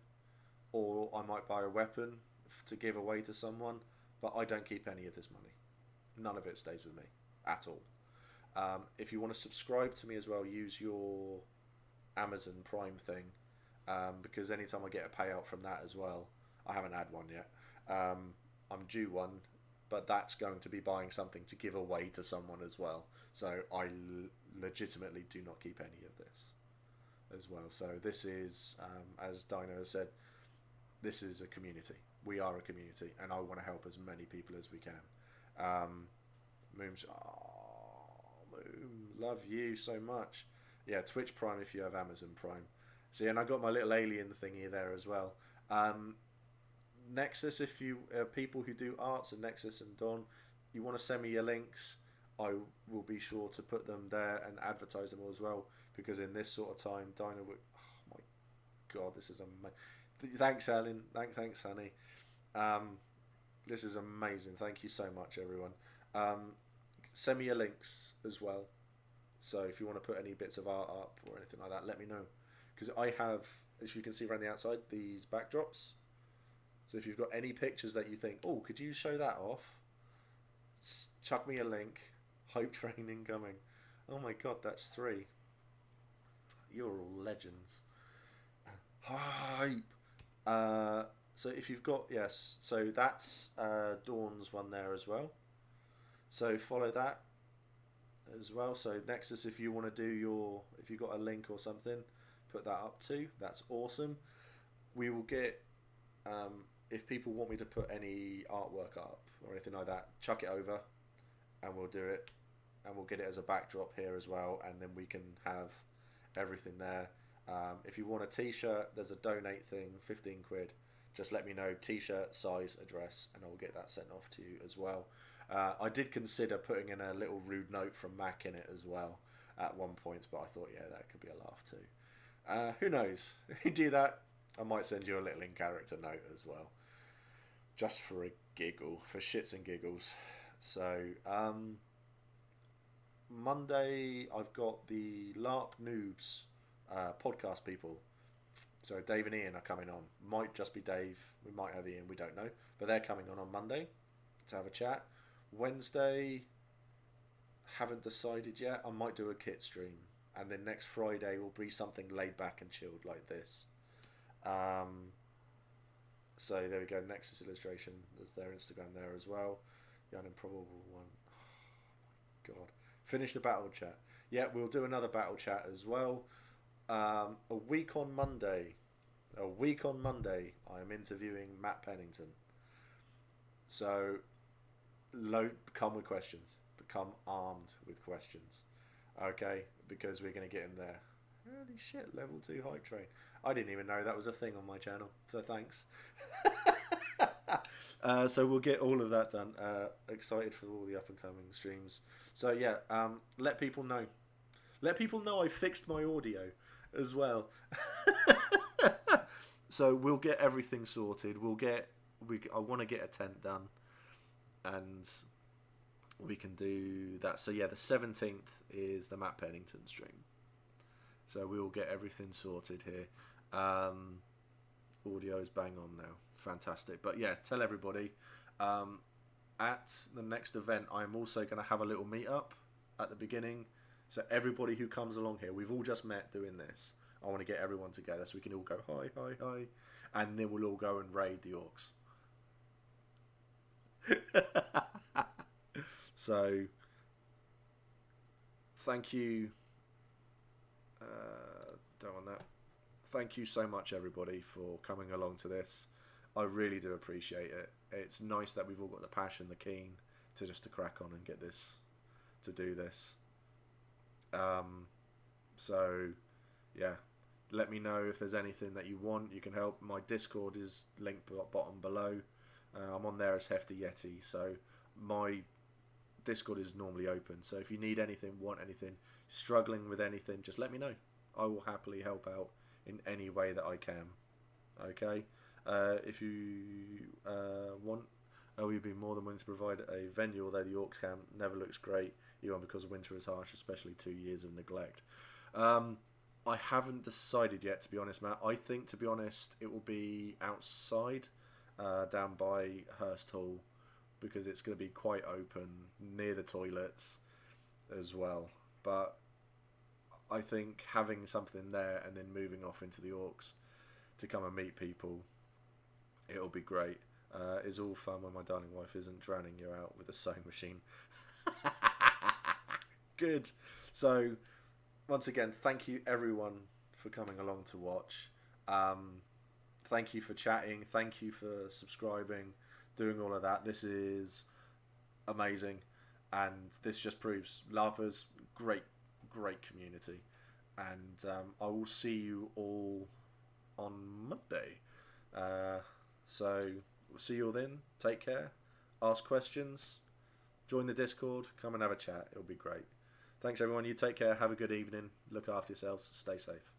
or I might buy a weapon to give away to someone, but I don't keep any of this money. None of it stays with me at all. If you want to subscribe to me as well, use your Amazon Prime thing, because anytime I get a payout from that as well, I haven't had one yet. I'm due one, but that's going to be buying something to give away to someone as well. So I legitimately do not keep any of this as well. So this is, as Dino has said, this is a community. We are a community, and I want to help as many people as we can. Moom's, Moom, love you so much. Yeah, Twitch Prime if you have Amazon Prime. See, and I got my little alien thingy there as well. Nexus, if you people who do arts and Nexus and Dawn, you want to send me your links, I will be sure to put them there and advertise them as well, because in this sort of time, Dino would, oh my god, this is amazing. Thanks, Helen. Thanks, honey. This is amazing. Thank you so much, everyone. Send me your links as well. So if you want to put any bits of art up or anything like that, let me know. Because I have, as you can see around the outside, these backdrops. So if you've got any pictures that you think, oh, could you show that off? Chuck me a link. Hope train incoming. Oh my god, that's 3. You're all legends. Hype. So if you've got, yes, so that's Dawn's one there as well. So follow that as well. So Nexus, if you want to do your, if you've got a link or something, put that up too. That's awesome. We will get, if people want me to put any artwork up or anything like that, chuck it over and we'll do it, and we'll get it as a backdrop here as well, and then we can have everything there. If you want a t-shirt, there's a donate thing, 15 quid. Just let me know, t-shirt, size, address, and I'll get that sent off to you as well. I did consider putting in a little rude note from Mac in it as well at one point, but I thought, yeah, that could be a laugh too. Who knows? If you do that, I might send you a little in-character note as well. Just for a giggle, for shits and giggles. So, Monday, I've got the Larp Noobs podcast people. So Dave and Ian are coming on. Might just be Dave. We might have Ian. We don't know. But they're coming on Monday to have a chat. Wednesday, haven't decided yet. I might do a kit stream. And then next Friday will be something laid back and chilled like this. So there we go. Nexus illustration. There's their Instagram there as well. The unimprobable one. Oh my god. Finish the battle chat. Yeah, we'll do another battle chat as well. A week on Monday, I am interviewing Matt Pennington. So, come with questions. Become armed with questions. Okay? Because we're going to get him there. Holy shit, level 2 hype train. I didn't even know that was a thing on my channel. So thanks. So we'll get all of that done. Excited for all the up and coming streams. So yeah, let people know. Let people know I fixed my audio as well. So we'll get everything sorted. I want to get a tent done, and we can do that. So yeah, the 17th is the Matt Pennington stream. So we will get everything sorted here. Audio is bang on now. Fantastic. But yeah, tell everybody. At the next event, I'm also going to have a little meet-up at the beginning. So everybody who comes along here, we've all just met doing this. I want to get everyone together so we can all go hi, hi, hi. And then we'll all go and raid the orcs. So, thank you. Don't want that. Thank you so much, everybody, for coming along to this. I really do appreciate it. It's nice that we've all got the passion, the keen to crack on and get this, to do this. So, yeah. Let me know if there's anything that you want. You can help. My Discord is linked bottom below. I'm on there as Hefty Yeti, so my Discord is normally open. So if you need anything, want anything, struggling with anything, just let me know. I will happily help out in any way that I can. Okay? If you want, we'd be more than willing to provide a venue, although the Orcs camp never looks great, even because winter is harsh, especially 2 years of neglect. I haven't decided yet, to be honest, Matt. I think, to be honest, it will be outside, down by Hurst Hall, because it's going to be quite open, near the toilets as well. But I think having something there and then moving off into the Orcs to come and meet people, it'll be great. It's all fun when my darling wife isn't drowning you out with a sewing machine. Good. So, once again, thank you everyone for coming along to watch. Thank you for chatting. Thank you for subscribing, doing all of that. This is amazing. And this just proves Larpers, great community. And I will see you all on Monday. So we'll see you all then. Take care. Ask questions. Join the Discord. Come and have a chat. It'll be great. Thanks everyone. You take care. Have a good evening. Look after yourselves. Stay safe.